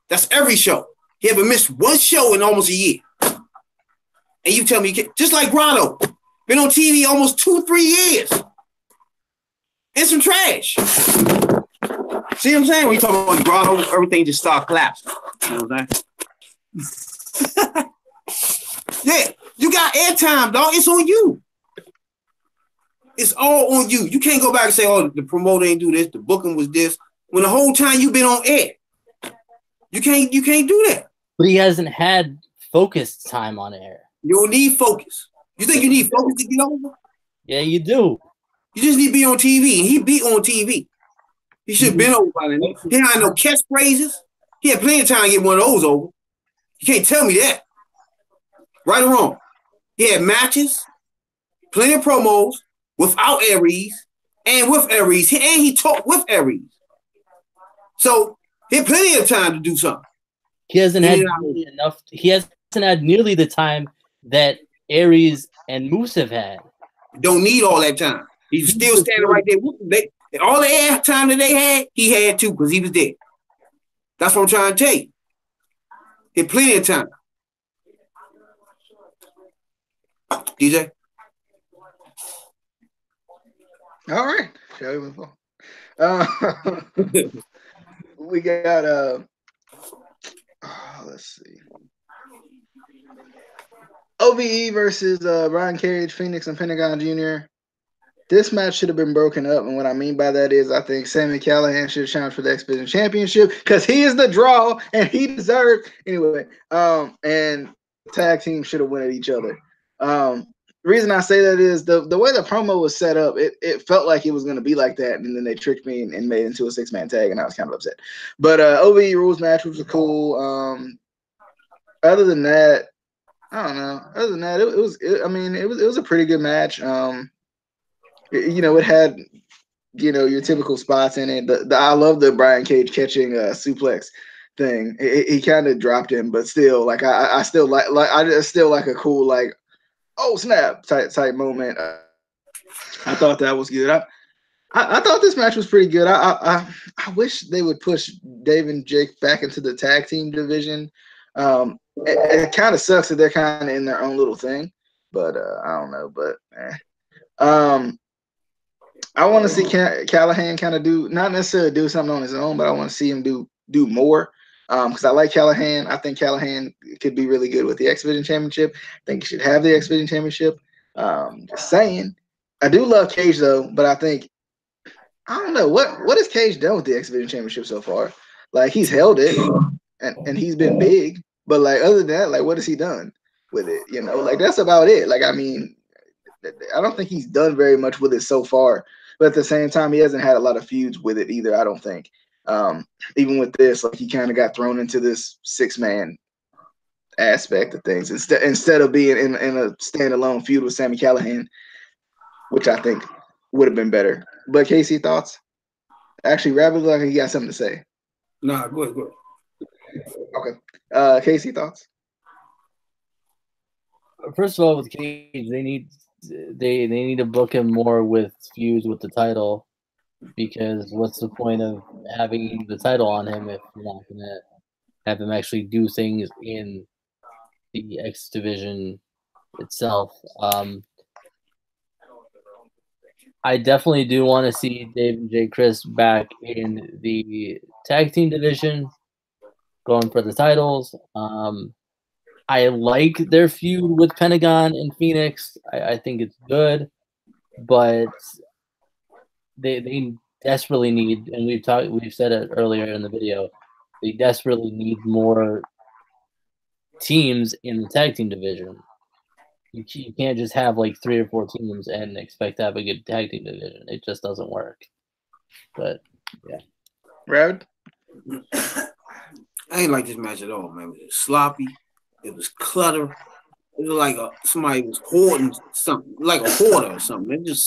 That's every show. He haven't missed one show in almost a year. And you tell me, just like Grotto, been on TV almost 2-3 years. And some trash. See what I'm saying? When you talk about Grotto, everything just start collapsing. You know what I'm saying? Yeah, you got airtime, dog. It's on you. It's all on you. You can't go back and say, oh, the promoter ain't do this, the booking was this, when the whole time you've been on air. You can't do that. But he hasn't had focused time on air. You don't need focus. You think you need focus to get over? Yeah, you do. You just need to be on TV. And he be on TV. He should have been over by now. He had no catchphrases. He had plenty of time to get one of those over. You can't tell me that. Right or wrong. He had matches, plenty of promos without Aries and with Aries. And he talked with Aries. So he had plenty of time to do something. He hasn't had enough. He hasn't had nearly the time that Aries and Moose have had. Don't need all that time. He's still standing right there. And all the air time that they had, he had too, because he was there. That's what I'm trying to tell you. He had plenty of time. DJ? All right. Shall we move on? We got let's see. OVE versus Brian Cage, Phoenix, and Pentagon Jr. This match should have been broken up, and what I mean by that is I think Sami Callihan should have challenged for the X Division Championship because he is the draw and he deserved anyway. And tag team should have went at each other. The reason I say that is the way the promo was set up, it felt like it was going to be like that, and then they tricked me and made it into a 6-man tag, and I was kind of upset. But OVE rules match was cool. Other than that, I don't know. Other than that, it was a pretty good match. It had, your typical spots in it. I love the Brian Cage catching suplex thing. He kind of dropped him, but still, like I still like I just still like a cool like, oh snap type moment. I thought that was good. I thought this match was pretty good. I wish they would push Dave and Jake back into the tag team division. It kind of sucks that they're kind of in their own little thing, but I don't know. But I want to see Callihan kind of not necessarily do something on his own, but I want to see him do more. Because I like Callihan. I think Callihan could be really good with the X Division Championship. I think he should have the X Division Championship. Just saying. I do love Cage though, but I think I don't know what has Cage done with the X Division Championship so far. Like he's held it and he's been big, but like other than that, like what has he done with it? Like that's about it. Like I mean, I don't think he's done very much with it so far. But at the same time, he hasn't had a lot of feuds with it either, I don't think. Even with this, like he kind of got thrown into this 6-man aspect of things instead of being in a standalone feud with Sami Callihan, which I think would have been better. But Casey, thoughts? Actually, Rabbit looked like he got something to say. Nah, go ahead. Okay. Casey, thoughts? First of all, with Cage, they need to book him more with feuds with the title, because what's the point of having the title on him if you're not going to have him actually do things in the X Division itself? I definitely do want to see Dave and Jay Chris back in the tag team division, going for the titles. I like their feud with Pentagon and Phoenix. I think it's good, but they desperately need, and we've said it earlier in the video, they desperately need more teams in the tag team division. You can't just have like 3 or 4 teams and expect to have a good tag team division. It just doesn't work. But yeah, Rad? I ain't like this match at all, man. It was sloppy. It was clutter. It was like somebody was hoarding something, like a hoarder or something. It just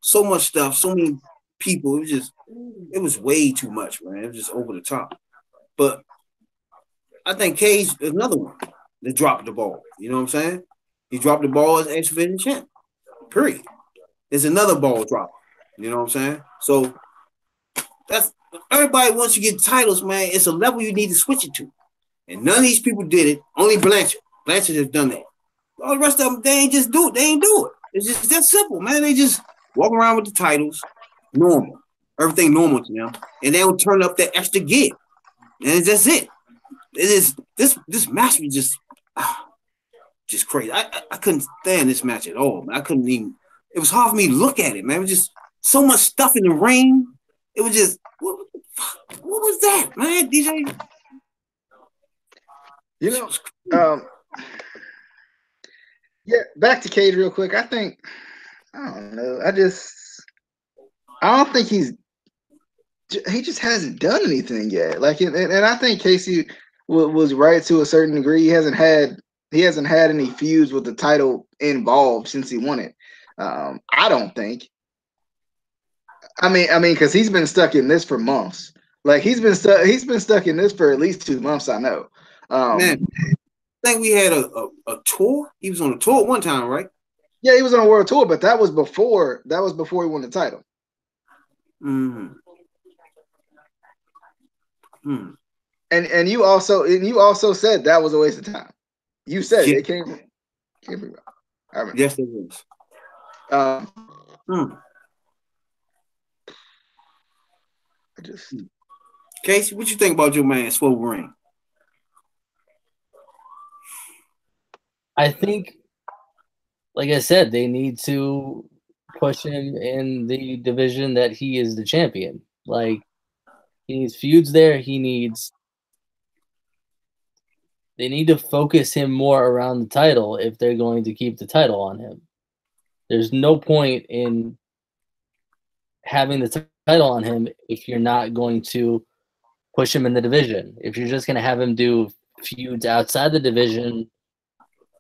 so much stuff, so many people. It was way too much, man. It was just over the top. But I think Cage is another one that dropped the ball. You know what I'm saying? He dropped the ball as X Division champ. Period. There's another ball drop. You know what I'm saying? So that's everybody. Once you get titles, man, it's a level you need to switch it to. And none of these people did it. Only Blanchard. Blanchard has done that. All the rest of them, they ain't do it. It's just that simple, man. They just walk around with the titles, normal. Everything normal to them. And they don't turn up that extra gear. And that's it. It is this match was just crazy. I couldn't stand this match at all, man. I couldn't even. It was hard for me to look at it, man. It was just so much stuff in the ring. It was just what was that, man? DJ. Yeah, back to Cage real quick. I don't know. I don't think he just hasn't done anything yet. Like, and I think Casey was right to a certain degree. He hasn't had any feuds with the title involved since he won it. I don't think. I mean, because he's been stuck in this for months. Like he's been stuck in this for at least 2 months. I know. Man, I think we had a tour. He was on a tour one time, right? Yeah, he was on a world tour, but that was before he won the title. Mm. And you also said that was a waste of time. You said it came from I remember. Yes, it was. Casey, what you think about your man Swole Green? I think, like I said, they need to push him in the division that he is the champion. Like, he needs feuds there. They need to focus him more around the title if they're going to keep the title on him. There's no point in having the title on him if you're not going to push him in the division. If you're just going to have him do feuds outside the division,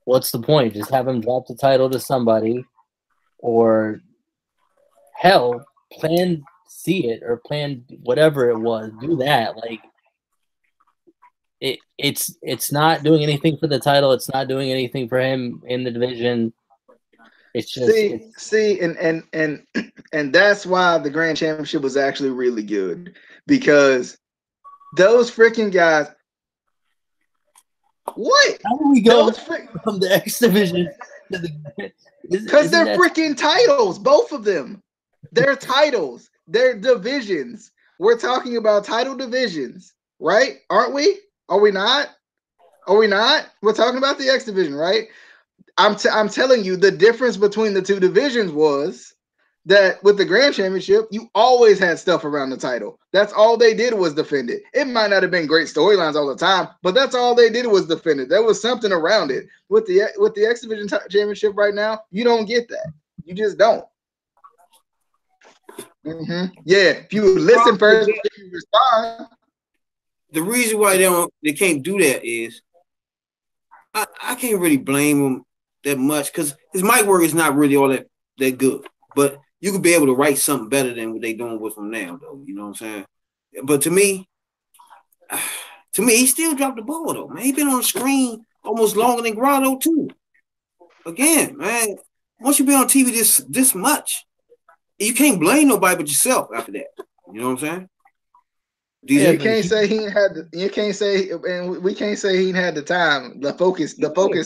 what's the point? Just have him drop the title to somebody, or hell, plan see it or plan whatever it was. Do that. Like, it's not doing anything for the title. It's not doing anything for him in the division. It's just see, and that's why the Grand Championship was actually really good, because those freaking guys. What? How do we go from the X division to the? Because they're freaking titles, both of them. They're titles. They're divisions. We're talking about title divisions, right? Aren't we? Are we not? Are we not? We're talking about the X division, right? I'm telling you, the difference between the two divisions was that with the Grand Championship, you always had stuff around the title. That's all they did was defend it. It might not have been great storylines all the time, but that's all they did was defend it. There was something around it. With the X Division Championship right now, you don't get that. You just don't. Yeah, if you listen first, if you respond. The reason why they can't do that is I can't really blame them that much, because his mic work is not really all that good. But you could be able to write something better than what they're doing with him now, though. You know what I'm saying? But to me, he still dropped the ball, though, man. He been on the screen almost longer than Grotto, too. Again, man, once you be on TV this much, you can't blame nobody but yourself after that. You know what I'm saying? Yeah, you can't say he had. You can't say, and we can't say he had the time, the focus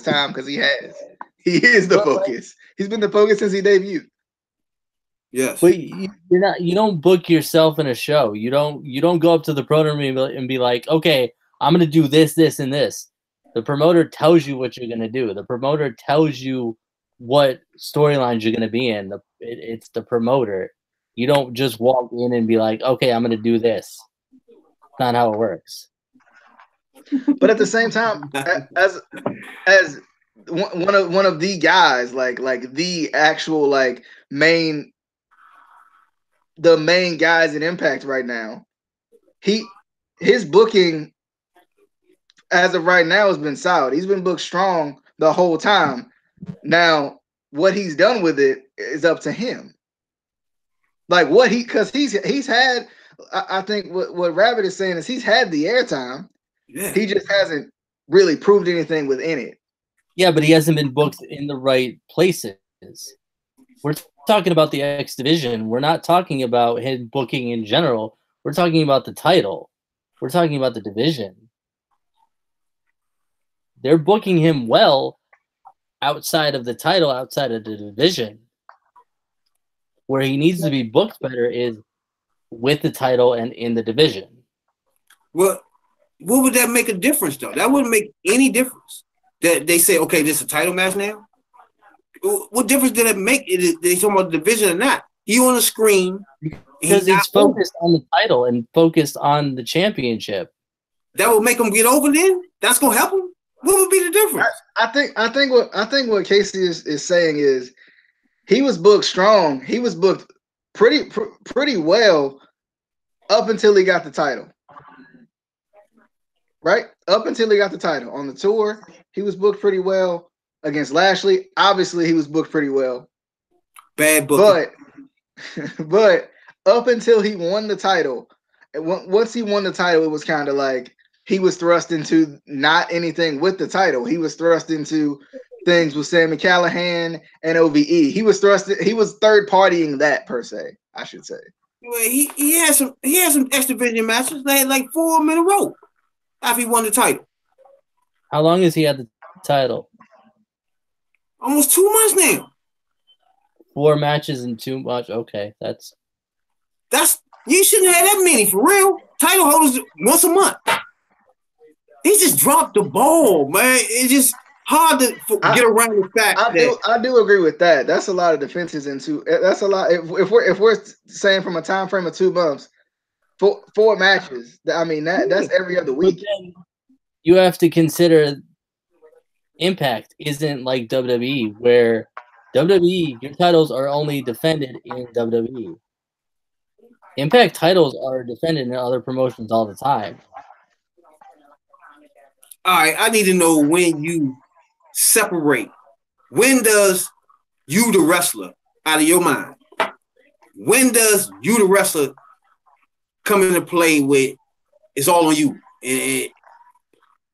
time, because he has. He is the focus. He's been the focus since he debuted. Yes, but you're not. You don't book yourself in a show. You don't go up to the promoter and be like, okay, I'm gonna do this, this, and this. The promoter tells you what you're gonna do. The promoter tells you what storylines you're gonna be in. It's the promoter. You don't just walk in and be like, okay, I'm gonna do this. Not how it works. But at the same time, as one of the guys, like the actual main guys in Impact right now, his booking as of right now has been solid. He's been booked strong the whole time. Now, what he's done with it is up to him. Like because he's had. I think what Rabbit is saying is he's had the airtime. Yeah. He just hasn't really proved anything within it. Yeah, but he hasn't been booked in the right places. We're talking about the X Division. We're not talking about him booking in general. We're talking about the title. We're talking about the division. They're booking him well outside of the title, outside of the division. Where he needs to be booked better is with the title and in the division. Well, what would that make a difference, though? That wouldn't make any difference. That they say, okay, this is a title match now? What difference did it make? They talking about the division or not? He on the screen. Because he's focused on the title and focused on the championship. That would make him get over then? That's going to help him? What would be the difference? I think what Casey is saying is he was booked strong. He was booked pretty well up until he got the title. Right? Up until he got the title. On the tour, he was booked pretty well. Against Lashley, obviously he was booked pretty well. Bad booking. But up until he won the title, once he won the title, it was kind of like he was thrust into not anything with the title. He was thrust into things with Sami Callihan and OVE. He was third partying that, per se, I should say. He had some X Division matches. They had like 4 of them in a row after he won the title. How long has he had the title? Almost 2 months now. 4 matches in 2 months. Okay, that's you shouldn't have that many for real. Title holders once a month. He just dropped the ball, man. It's just hard to get around the fact I do agree with that. That's a lot of defenses into. That's a lot. If we're saying from a time frame of 2 months, 4 matches. I mean that's every other week. You have to consider Impact isn't like WWE, where WWE your titles are only defended in WWE. Impact titles are defended in other promotions all the time. All right, I need to know when you separate. When does you, the wrestler, out of your mind? When does you, the wrestler, come into play with it's all on you? If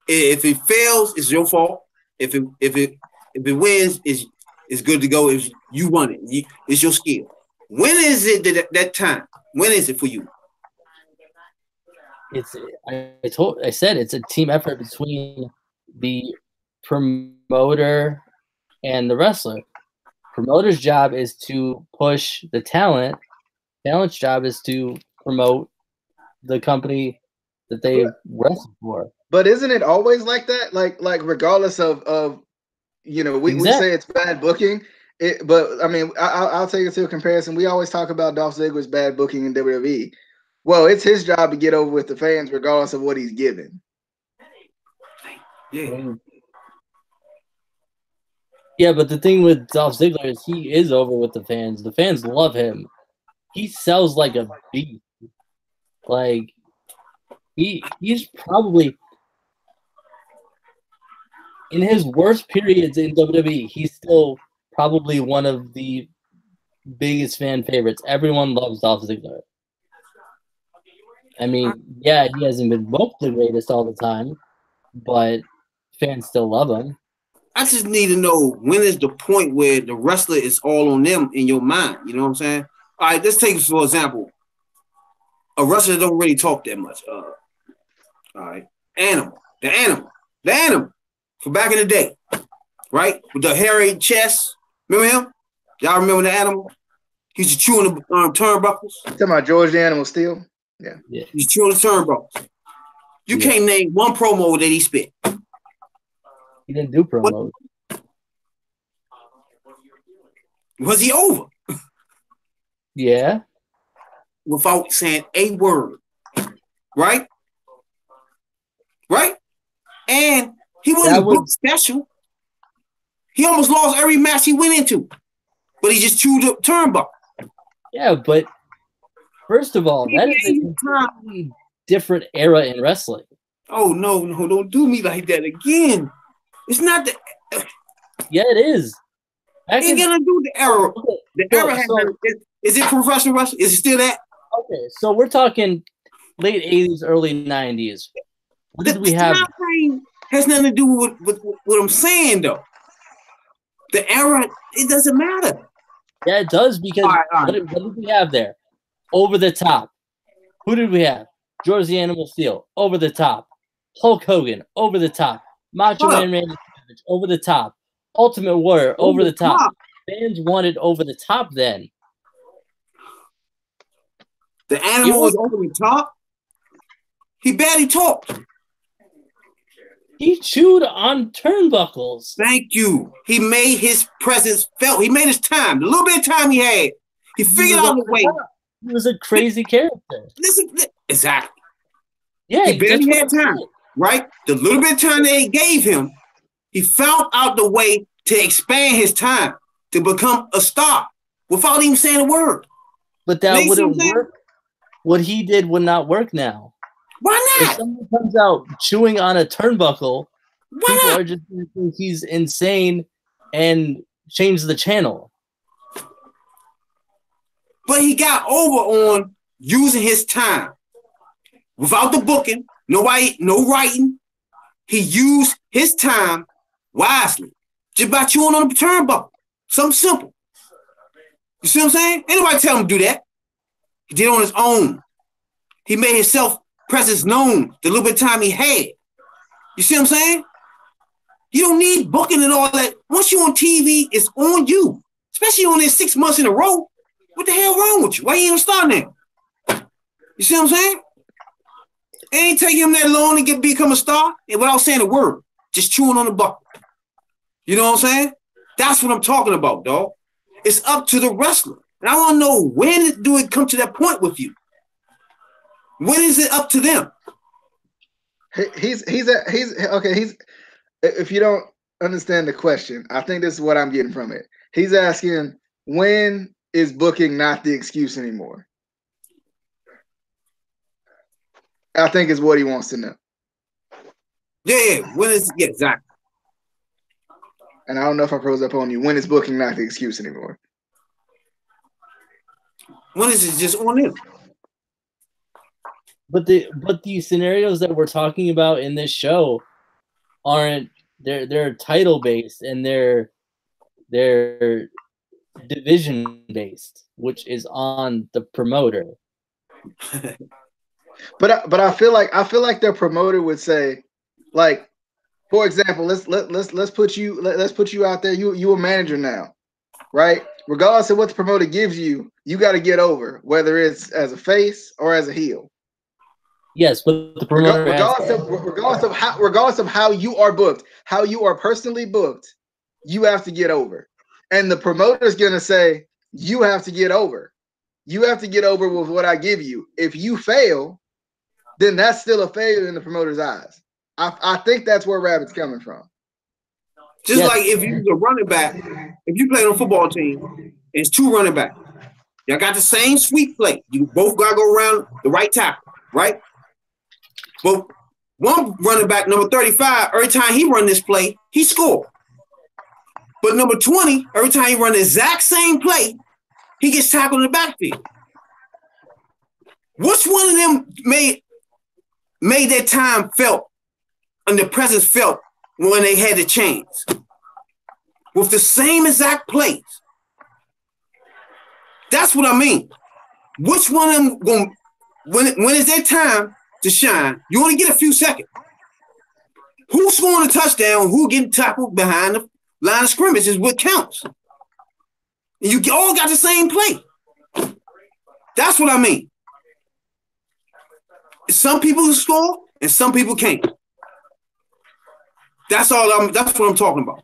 it fails, it's your fault. If it wins, it's good to go. If you won it, it's your skill. When is it that time? When is it for you? I said it's a team effort between the promoter and the wrestler. Promoter's job is to push the talent. Talent's job is to promote the company that they wrestle for. But isn't it always like that? Like regardless of we say it's bad booking. But I mean, I'll take it to a comparison. We always talk about Dolph Ziggler's bad booking in WWE. Well, it's his job to get over with the fans, regardless of what he's given. Yeah, but the thing with Dolph Ziggler is he is over with the fans. The fans love him. He sells like a beast. Like he's probably in his worst periods in WWE. He's still probably one of the biggest fan favorites. Everyone loves Dolph Ziggler. I mean, yeah, he hasn't been booked the greatest all the time, but fans still love him. I just need to know when is the point where the wrestler is all on them in your mind. You know what I'm saying? All right, let's take, for example, a wrestler don't really talk that much. All right, the animal from back in the day, right? With the hairy chest. Remember him? Y'all remember the Animal? He used to chew on the turnbuckles. Talking about George the Animal Steel? Yeah. He's chewing the turnbuckles. You can't name one promo that he spit. He didn't do promos. Was he over? Yeah. Without saying a word. Right? Right? And he wasn't booked special. He almost lost every match he went into. But he just chewed up turnbuckle. Yeah, but first of all, that is a completely different era in wrestling. Oh, no, don't do me like that again. It's not the... Yeah, it is. Ain't gonna do the era. The era is it professional wrestling? Is it still that? Okay, so we're talking late 80s, early 90s. What did we have? The frame has nothing to do with what I'm saying, though. The era, it doesn't matter. Yeah, it does, because what did we have there? Over the top. Who did we have? George the Animal Steel, over the top. Hulk Hogan, over the top. Macho Man Randy Savage, over the top. Ultimate Warrior, over the top. Fans wanted over the top then. The Animal was over the top? He barely talked. He chewed on turnbuckles. Thank you. He made his presence felt. He made his time. The little bit of time he had, he figured out a way. He was a crazy character. Listen, exactly. Yeah, he barely had time, right? The little bit of time they gave him, he found out the way to expand his time to become a star without even saying a word. But that wouldn't work. What he did would not work now. Why not? If someone comes out chewing on a turnbuckle, people are just going to think he's insane and change the channel. But he got over on using his time without the booking, no writing. He used his time wisely just by chewing on the turnbuckle. Something simple. You see what I'm saying? Ain't nobody tell him to do that. He did it on his own. He made himself presence known the little bit of time he had. You see what I'm saying? You don't need booking and all that. Once you're on TV, it's on you. Especially on there 6 months in a row. What the hell wrong with you? Why you ain't start now? You see what I'm saying? It ain't taking him that long to become a star and without saying a word. Just chewing on the bucket. You know what I'm saying? That's what I'm talking about, dog. It's up to the wrestler. And I want to know, when do it come to that point with you? When is it up to them? He's okay. If you don't understand the question, I think this is what I'm getting from it. He's asking, when is booking not the excuse anymore? I think is what he wants to know. Yeah. When is exactly? And I don't know if I froze up on you. When is booking not the excuse anymore? When is it just on him? But the scenarios that we're talking about in this show aren't, they're title based, and they're division based, which is on the promoter. But I feel like their promoter would say, like, for example, let's put you out there. You a manager now, right? Regardless of what the promoter gives you, you got to get over, whether it's as a face or as a heel. Yes, but the promoter regardless of how you are booked, how you are personally booked, you have to get over. And the promoter is gonna say, you have to get over. You have to get over with what I give you. If you fail, then that's still a failure in the promoter's eyes. I think that's where Rabbit's coming from. Just like if you was a running back, if you played on a football team, it's 2 running backs. Y'all got the same sweep play. You both gotta go around the right tackle, right? But one running back, number 35, every time he run this play, he scored. But number 20, every time he run the exact same play, he gets tackled in the backfield. Which one of them made their time felt and the presence felt when they had the chains? With the same exact plays. That's what I mean. Which one of them going, when is their time to shine? You only get a few seconds. Who's scoring a touchdown? Who getting tackled behind the line of scrimmage is what counts. And you all got the same play. That's what I mean. Some people score and some people can't. That's what I'm talking about.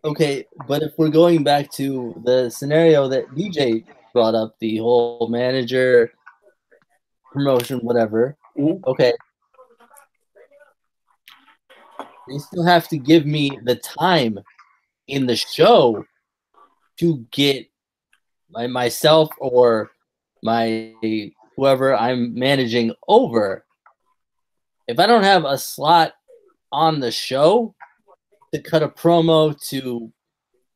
Okay, but if we're going back to the scenario that DJ brought up, the whole manager, promotion, whatever, okay, they still have to give me the time in the show to get myself or my whoever I'm managing over. If I don't have a slot on the show to cut a promo, to,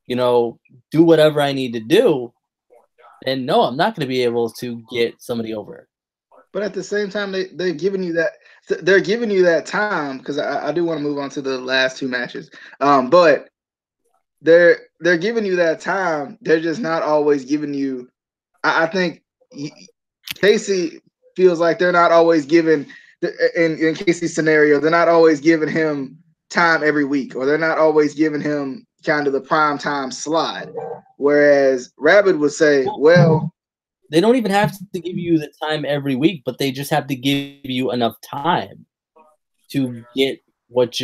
do whatever I need to do, then no, I'm not going to be able to get somebody over. But at the same time, they're giving you that. They're giving you that time, because I do want to move on to the last 2 matches. But they're giving you that time. They're just not always giving you. I think Casey feels like they're not always giving. In Casey's scenario, they're not always giving him time every week, or they're not always giving him kind of the prime time slot. Whereas Rabbit would say, well, they don't even have to give you the time every week, but they just have to give you enough time to get what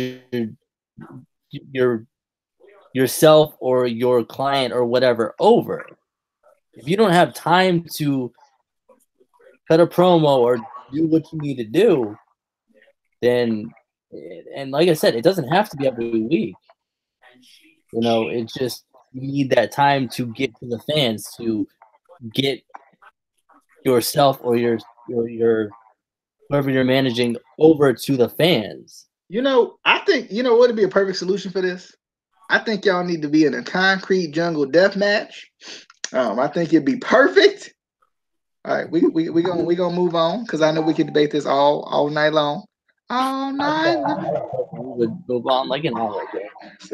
yourself or your client or whatever over. If you don't have time to cut a promo or do what you need to do, then, and like I said, it doesn't have to be every week. It's just, you need that time to get to the fans, to get yourself or your whoever you're managing over to the fans. I think, what would be a perfect solution for this? I think y'all need to be in a concrete jungle death match. I think it'd be perfect. All right, we gonna move on, because I know we can debate this all night long. all I night. thought we would move on like an hour ago.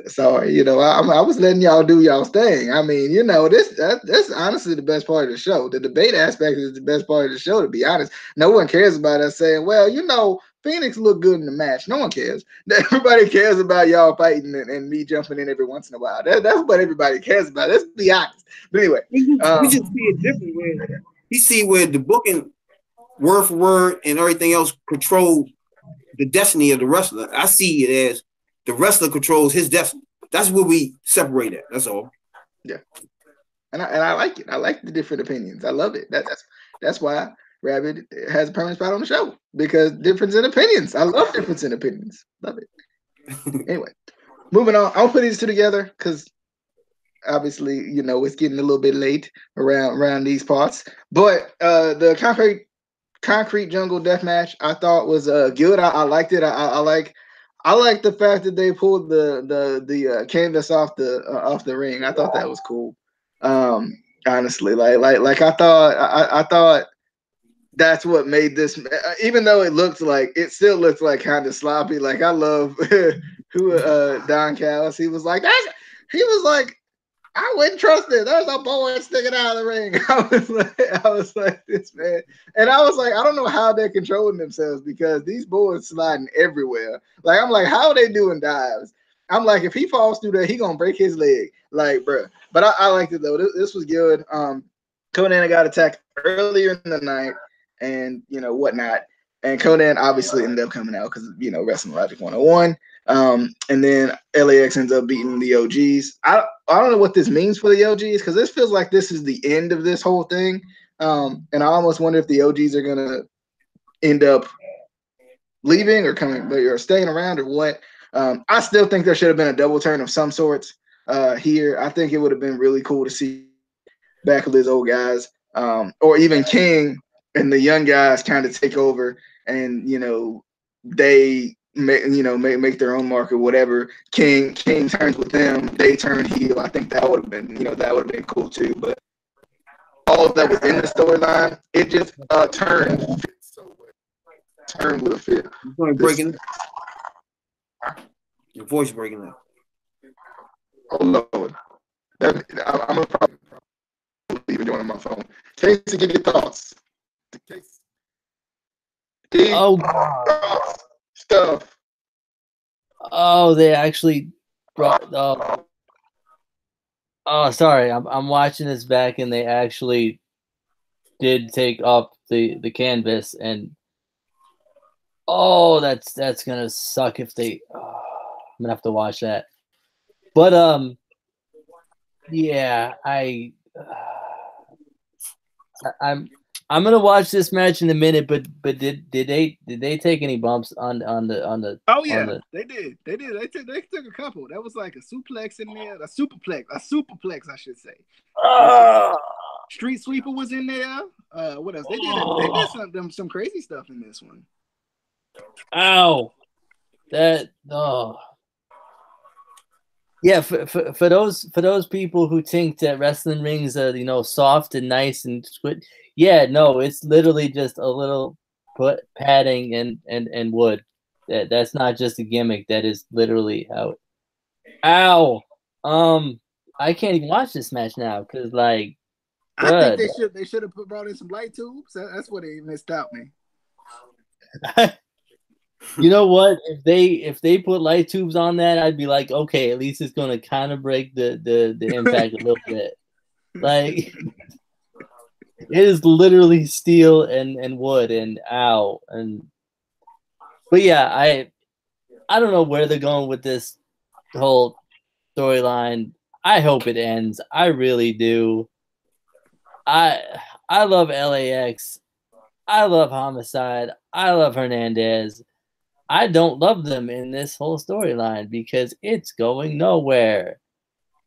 Sorry, I was letting y'all do y'all's thing. I mean, that's honestly the best part of the show. The debate aspect is the best part of the show. To be honest, no one cares about us saying, "Well, Phoenix looked good in the match." No one cares. Everybody cares about y'all fighting and me jumping in every once in a while. That's what everybody cares about. Let's be honest. But anyway, we just see it different. Where you see where the booking word for word and everything else control the destiny of the wrestler. I see it as the wrestler controls his destiny. That's where we separate it. That's all. Yeah, and I like it. I like the different opinions. I love it. That's why Rabbit has a permanent spot on the show, because difference in opinions. I love difference in opinions. Love it. Anyway, moving on. I'll put these two together because obviously, it's getting a little bit late around these parts. But the concrete jungle death match I thought was good. I liked it. I like the fact that they pulled the canvas off the ring. I thought that was cool. Honestly, like I thought that's what made this. Even though it still looks like kind of sloppy. Like I love who Don Callis. He was like, I wouldn't trust it. There's a board sticking out of the ring. I was like, this man. And I was like, I don't know how they're controlling themselves, because these boards sliding everywhere. Like, I'm like, how are they doing dives? I'm like, if he falls through there, he gonna break his leg. Like, bro. But I liked it though. This was good. Conan got attacked earlier in the night and whatnot. And Conan obviously ended up coming out because Wrestling Logic 101. And then LAX ends up beating the OGs. I don't know what this means for the OGs, because this feels like this is the end of this whole thing. And I almost wonder if the OGs are gonna end up leaving or coming, or staying around, or what. I still think there should have been a double turn of some sorts here. I think it would have been really cool to see back of his old guys, or even King and the young guys kind of take over, and they make their own mark or whatever. King turns with them, they turn heel. I think that would have been cool too. But all that was in the storyline, it just turned with a fit. You're breaking. Your voice breaking up. Oh Lord, I'm a problem. Even doing on my phone. Casey, give your thoughts. Stuff. Oh, they actually brought. Oh, sorry. I'm watching this back, and they actually did take up the canvas, and that's gonna suck if they. I'm gonna have to watch that. But yeah, I'm gonna watch this match in a minute, but did they take any bumps on the? Oh yeah, they did. They took a couple. That was like a suplex in there, a superplex, I should say. Street Sweeper was in there. What else? They did some crazy stuff in this one. Ow! Yeah, for those people who think that wrestling rings are soft and nice and yeah, no, it's literally just a little padding and wood. That's not just a gimmick. That is literally how. Ow! I can't even watch this match now because I think they should have brought in some light tubes. That's what they missed out, man. You know what? If they put light tubes on that, I'd be like, okay, at least it's gonna kind of break the impact a little bit. Like it is literally steel and wood and ow but yeah, I don't know where they're going with this whole storyline. I hope it ends. I really do. I love LAX. I love Homicide. I love Hernandez. I don't love them in this whole storyline because it's going nowhere,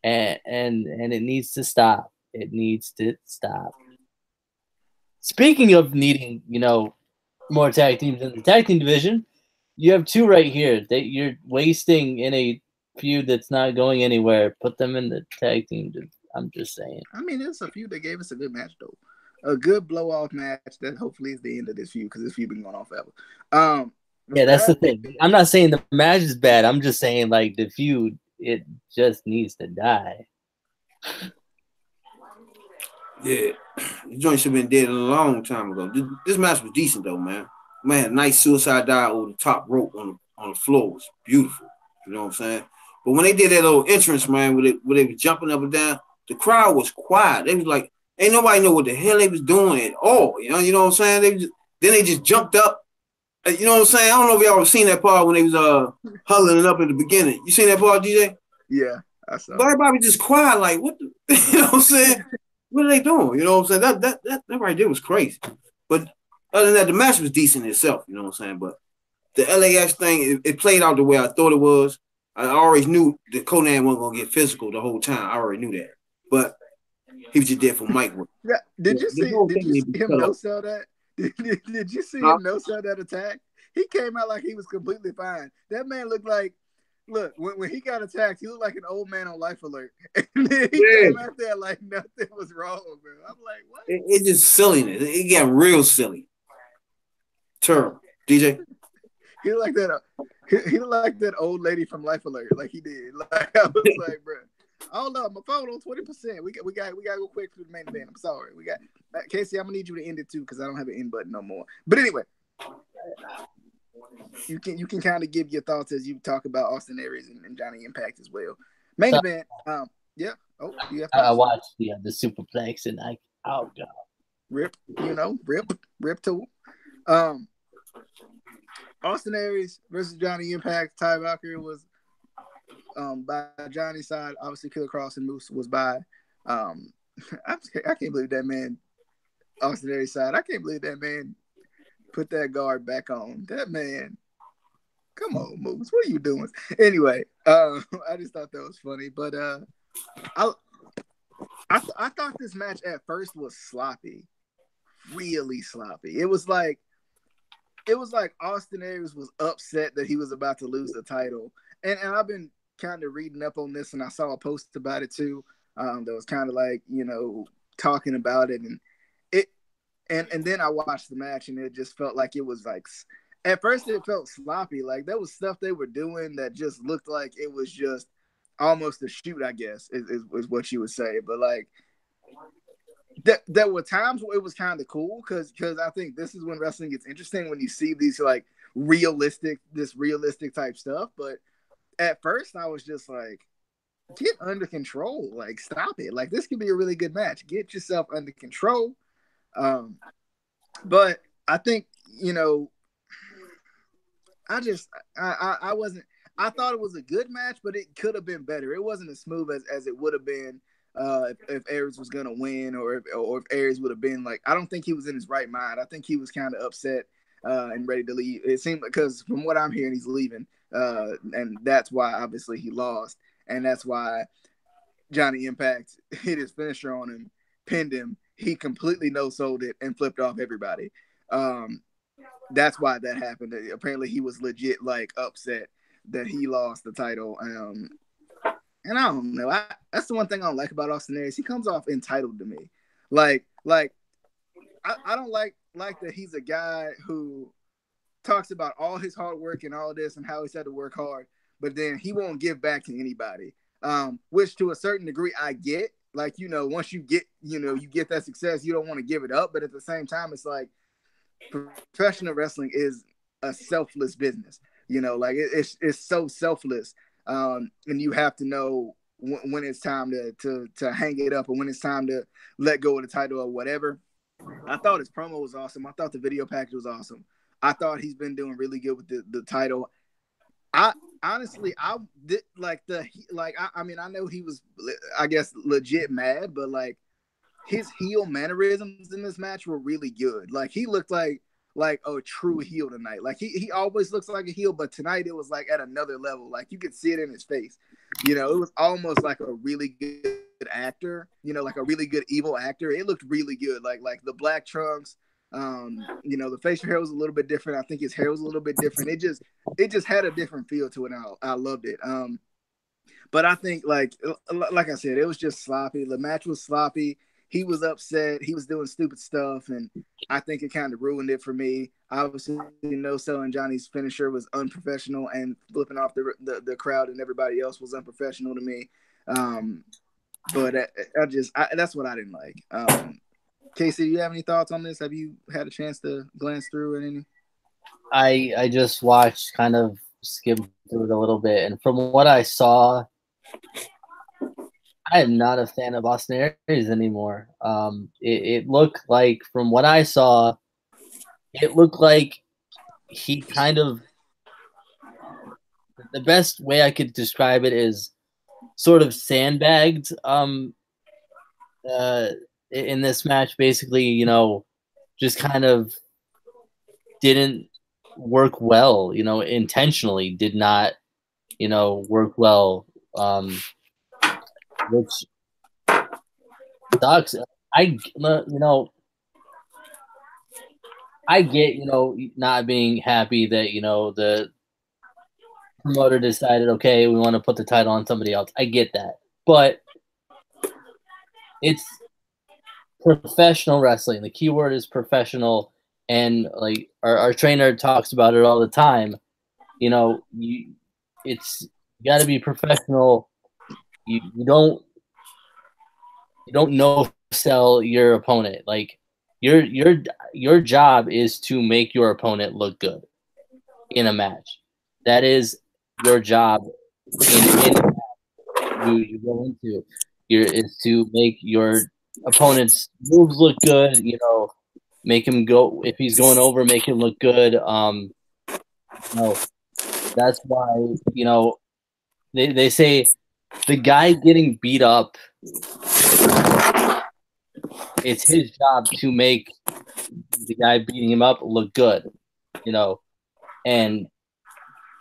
and it needs to stop. It needs to stop. Speaking of needing, more tag teams in the tag team division, you have two right here that you're wasting in a feud that's not going anywhere. Put them in the tag team. I'm just saying. I mean, there's a few that gave us a good match though. A good blow off match that hopefully is the end of this feud because this feud been going on forever. Yeah, that's the thing. I'm not saying the match is bad. I'm just saying like the feud, it just needs to die. Yeah, the joint should have been dead a long time ago. This match was decent though, man. Man, nice suicide dive over the top rope on the floor was beautiful. You know what I'm saying? But when they did that little entrance, man, where they were jumping up and down, the crowd was quiet. They was like, ain't nobody know what the hell they was doing at all. You know what I'm saying? They just jumped up. You know what I'm saying? I don't know if y'all have seen that part when they was huddling up in the beginning. You seen that part, DJ? Yeah, I saw. But everybody was just quiet, like, what the you know what I'm saying? What are they doing? You know what I'm saying? That right there was crazy. But other than that, the match was decent itself, you know what I'm saying? But the LAX thing, it played out the way I thought it was. I always knew that Conan wasn't gonna get physical the whole time. I already knew that. But he was just there for Mike. Yeah. Did you see him no sell that? Did you see him no sell that attack? He came out like he was completely fine. That man looked like, when he got attacked, he looked like an old man on Life Alert. And then he came out there like nothing was wrong, bro. I'm like, what? It's just silliness. It got real silly. Terrible. DJ? He looked like that. He looked like that old lady from Life Alert, like he did. Like I was like, bro, hold up, my phone on 20%. We got to go quick for the main event. I'm sorry. We got Casey. I'm gonna need you to end it too because I don't have an end button no more. But anyway, you can kind of give your thoughts as you talk about Austin Aries and Johnny Impact as well. Main event. Yeah. Oh, you have. I watched the superplex and God. Rip. Rip tool. Austin Aries versus Johnny Impact. Ty Valkyrie was by Johnny's side. Obviously, Killer Kross and Moose was by. I can't believe that man. Austin Aries' side. I can't believe that man put that guard back on. That man. Come on, Moose. What are you doing? Anyway, I just thought that was funny. But I thought this match at first was sloppy. Really sloppy. It was like Austin Aries was upset that he was about to lose the title. And I've been kind of reading up on this, and I saw a post about it too. That was kind of like, talking about it. And then I watched the match, and it just felt like it was like, at first it felt sloppy. Like there was stuff they were doing that just looked like it was just almost a shoot, I guess, is what you would say. But like, there were times where it was kind of cool because I think this is when wrestling gets interesting, when you see these like realistic type stuff. But at first I was just like, get under control, like stop it, like this could be a really good match, get yourself under control. But I think I thought it was a good match, but it could have been better. It wasn't as smooth as it would have been if Aries was gonna win, or if Aries would have been like, I don't think he was in his right mind. I think he was kind of upset and ready to leave. It seemed like, because from what I'm hearing, he's leaving, and that's why obviously he lost, and that's why Johnny Impact hit his finisher on him, pinned him. He completely no-sold it and flipped off everybody. That's why that happened. Apparently, he was legit like upset that he lost the title. And I don't know. That's the one thing I don't like about Austin Aries. He comes off entitled to me. Like I don't like that he's a guy who talks about all his hard work and all this and how he's had to work hard, but then he won't give back to anybody. Which to a certain degree I get. Like, once you get, you get that success, you don't want to give it up. But at the same time, it's like professional wrestling is a selfless business. Like it's so selfless. And you have to know when it's time to hang it up, or when it's time to let go of the title or whatever. I thought his promo was awesome. I thought the video package was awesome. I thought he's been doing really good with the title. I honestly, I mean, I know he was, I guess, legit mad, but like his heel mannerisms in this match were really good. Like he looked like a true heel tonight. Like he always looks like a heel, but tonight it was like at another level. Like you could see it in his face. It was almost like a really good actor, like a really good evil actor. It looked really good. Like the black trunks, the facial hair was a little bit different. I think his hair was a little bit different. It just had a different feel to it. And I loved it. But I think like I said, it was just sloppy. The match was sloppy. he was upset. He was doing stupid stuff, and I think it kind of ruined it for me. Obviously, no selling Johnny's finisher was unprofessional, and flipping off the crowd and everybody else was unprofessional to me. But that's what I didn't like. Casey, do you have any thoughts on this? Have you had a chance to glance through it any? I just watched, kind of skimmed through it a little bit, and from what I saw, I am not a fan of Austin Aries anymore. It looked like, from what I saw, it looked like he kind of, the best way I could describe it is sort of sandbagged in this match. Basically, you know, just kind of didn't work well, you know, intentionally did not, you know, work well, which sucks. I get, you know, not being happy that, you know, the promoter decided, okay, we want to put the title on somebody else. I get that. But it's professional wrestling. The key word is professional. And like our trainer talks about it all the time. You know, you got to be professional. You don't no sell your opponent. Like your job is to make your opponent look good in a match. That is your job in you go into. Is to make your opponent's moves look good. You know, make him go, if he's going over, make him look good. You know, that's why, you know, they say the guy getting beat up, it's his job to make the guy beating him up look good, you know. And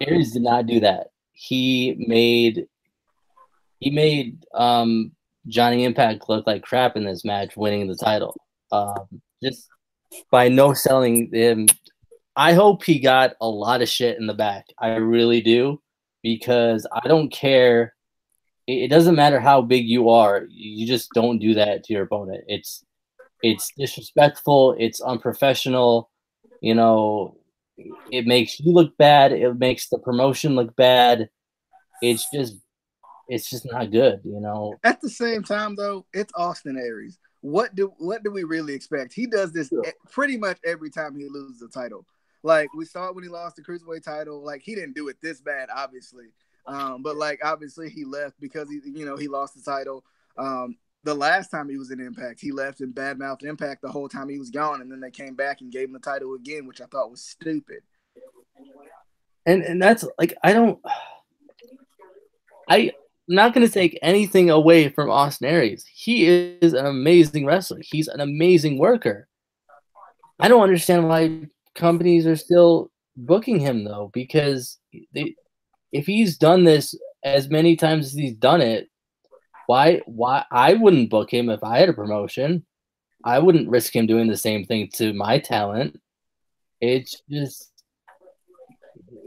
Aries did not do that. He made Johnny Impact look like crap in this match, winning the title. Just by no selling him. I hope he got a lot of shit in the back. I really do, because I don't care. It doesn't matter how big you are. You just don't do that to your opponent. It's disrespectful. It's unprofessional. You know, it makes you look bad. It makes the promotion look bad. It's just not good, you know. At the same time, though, it's Austin Aries. What do we really expect? He does this pretty much every time he loses the title. Like, we saw it when he lost the Cruiserweight title. Like, he didn't do it this bad, obviously. But like, obviously he left because he lost the title. The last time he was in Impact, he left and badmouthed Impact the whole time he was gone, and then they came back and gave him the title again, which I thought was stupid. And that's like, I'm not going to take anything away from Austin Aries. He is an amazing wrestler. He's an amazing worker. I don't understand why companies are still booking him, though, because if he's done this as many times as he's done it, why I wouldn't book him if I had a promotion. I wouldn't risk him doing the same thing to my talent. It's just,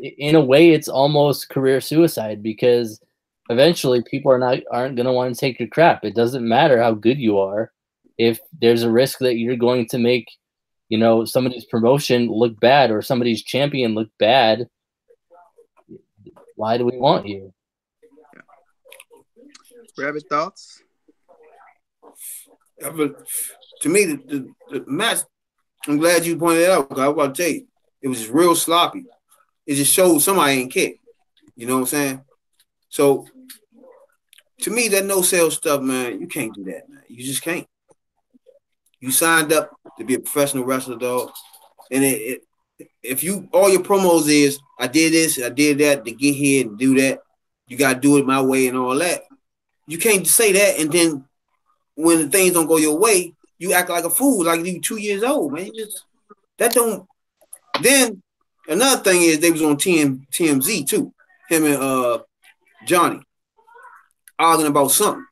in a way, it's almost career suicide, because eventually people aren't going to want to take your crap. It doesn't matter how good you are. If there's a risk that you're going to make, you know, somebody's promotion look bad or somebody's champion look bad, why do we want you? Rabbit, thoughts? But to me, the match, I'm glad you pointed it out, because I was about to tell you, it was just real sloppy. It just showed somebody ain't kick. You know what I'm saying? So, to me, that no-sale stuff, man, you can't do that, man. You just can't. You signed up to be a professional wrestler, dog. And if you, all your promos is, I did this, I did that to get here and do that, you got to do it my way and all that. You can't say that, and then when things don't go your way, you act like a fool, like you 2 years old, man. That don't. Then another thing is, they was on TMZ too, him and Johnny, arguing about something,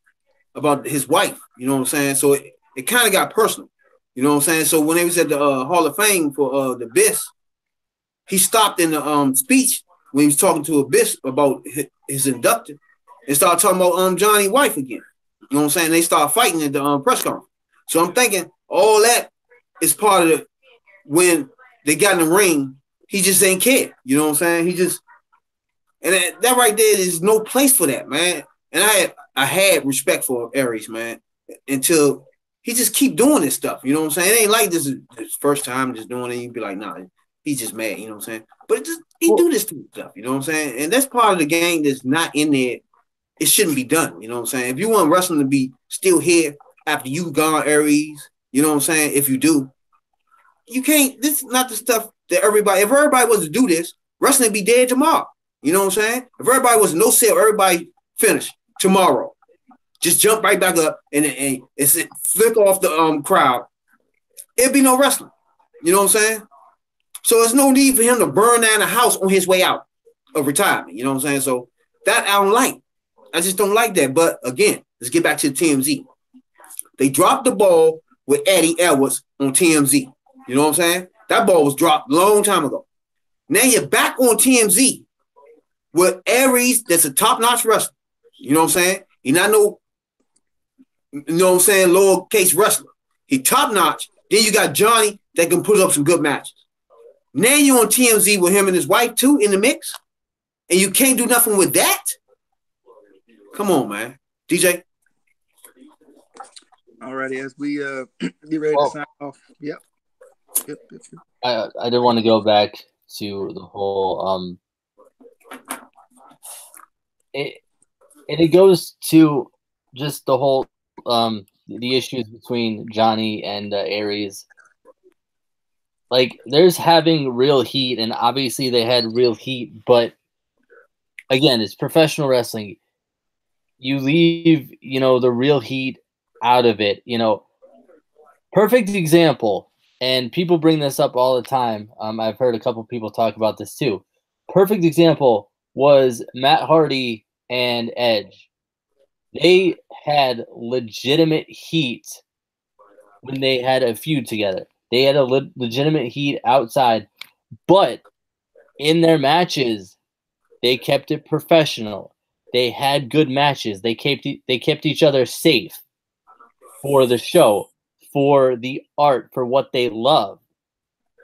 about his wife, you know what I'm saying? So it kind of got personal, you know what I'm saying? So when they was at the Hall of Fame for the Abyss, he stopped in the speech when he was talking to Abyss about his inductor, and started talking about Johnny's wife again. You know what I'm saying? They started fighting at the press conference. So I'm thinking all that is part of when they got in the ring, he just ain't care. You know what I'm saying? He just, and that right there is no place for that, man. And I had respect for Aries, man, until he just keep doing this stuff. You know what I'm saying? It ain't like this is his first time just doing it. You'd be like, nah, he's just mad. You know what I'm saying? But he do this stuff. You know what I'm saying? And that's part of the game that's not in there. It shouldn't be done. You know what I'm saying? If you want wrestling to be still here after you gone, Aries, you know what I'm saying? If you do, you can't. This is not the stuff that everybody. If everybody was to do this, wrestling would be dead tomorrow. You know what I'm saying? If everybody was no sale, everybody finished tomorrow. Just jump right back up and it's flick off the crowd. It'd be no wrestling. You know what I'm saying? So there's no need for him to burn down the house on his way out of retirement. You know what I'm saying? So that I don't like. I just don't like that. But again, let's get back to the TMZ. They dropped the ball with Eddie Edwards on TMZ. You know what I'm saying? That ball was dropped a long time ago. Now you're back on TMZ with Aries, that's a top-notch wrestler. You know what I'm saying? He not no, you know what I'm saying, lowercase wrestler. He top-notch. Then you got Johnny that can put up some good matches. Now you're on TMZ with him and his wife too in the mix, and you can't do nothing with that? Come on, man. DJ? Alrighty, as we get ready to sign off. Yep. I did want to go back to the whole it goes to just the whole the issues between Johnny and Aries. Like, there's having real heat, and obviously they had real heat, but again, it's professional wrestling. You leave, the real heat out of it. Perfect example, and people bring this up all the time. I've heard a couple people talk about this too. Perfect example was Matt Hardy and Edge. They had legitimate heat when they had a feud together. They had a legitimate heat outside, but in their matches, they kept it professional. They had good matches. They kept each other safe for the show, for the art, for what they love,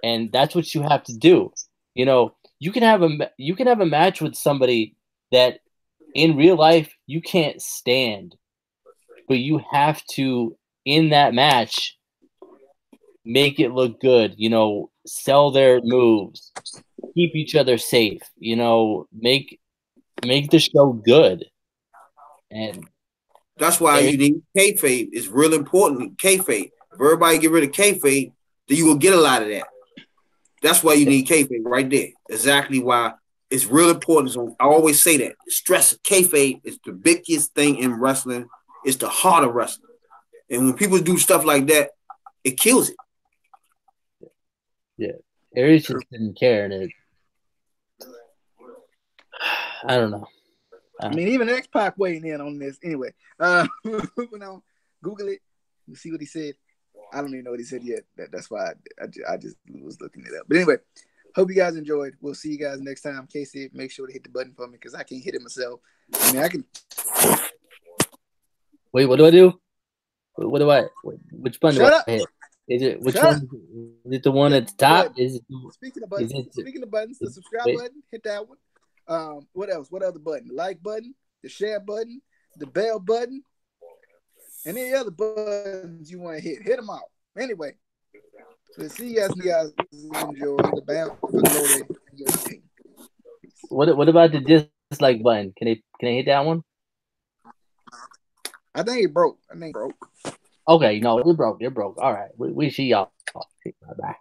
and that's what you have to do. You can have a match with somebody that in real life you can't stand, but you have to, in that match, make it look good. Sell their moves, keep each other safe. Make the show good, and that's why you need kayfabe. It's real important. Kayfabe. If everybody get rid of kayfabe, then you will get a lot of that. That's why you need kayfabe right there. Exactly why it's real important. So I always say that. Stress kayfabe is the biggest thing in wrestling. It's the heart of wrestling. And when people do stuff like that, it kills it. Yeah, Aries just didn't care, and I don't know. I mean, even X-Pac weighing in on this. Anyway, moving on. Google it. You see what he said. I don't even know what he said yet. That's why I just was looking it up. But anyway, hope you guys enjoyed. We'll see you guys next time. Casey, make sure to hit the button for me because I can't hit it myself. I mean, I can. Wait, what do I do? What do I? Which button Shut do up. I hit? Is it which Shut one? Is it the one at the top? Is it? Speaking of buttons, the subscribe button, hit that one. What else? What other button? The like button, the share button, the bell button, and any other buttons you want to hit. Hit them all. Anyway, so see you guys enjoy the bell for glory. What about the dislike button? Can I hit that one? I think it broke. Okay, no, it broke. All right, we see y'all. Bye bye.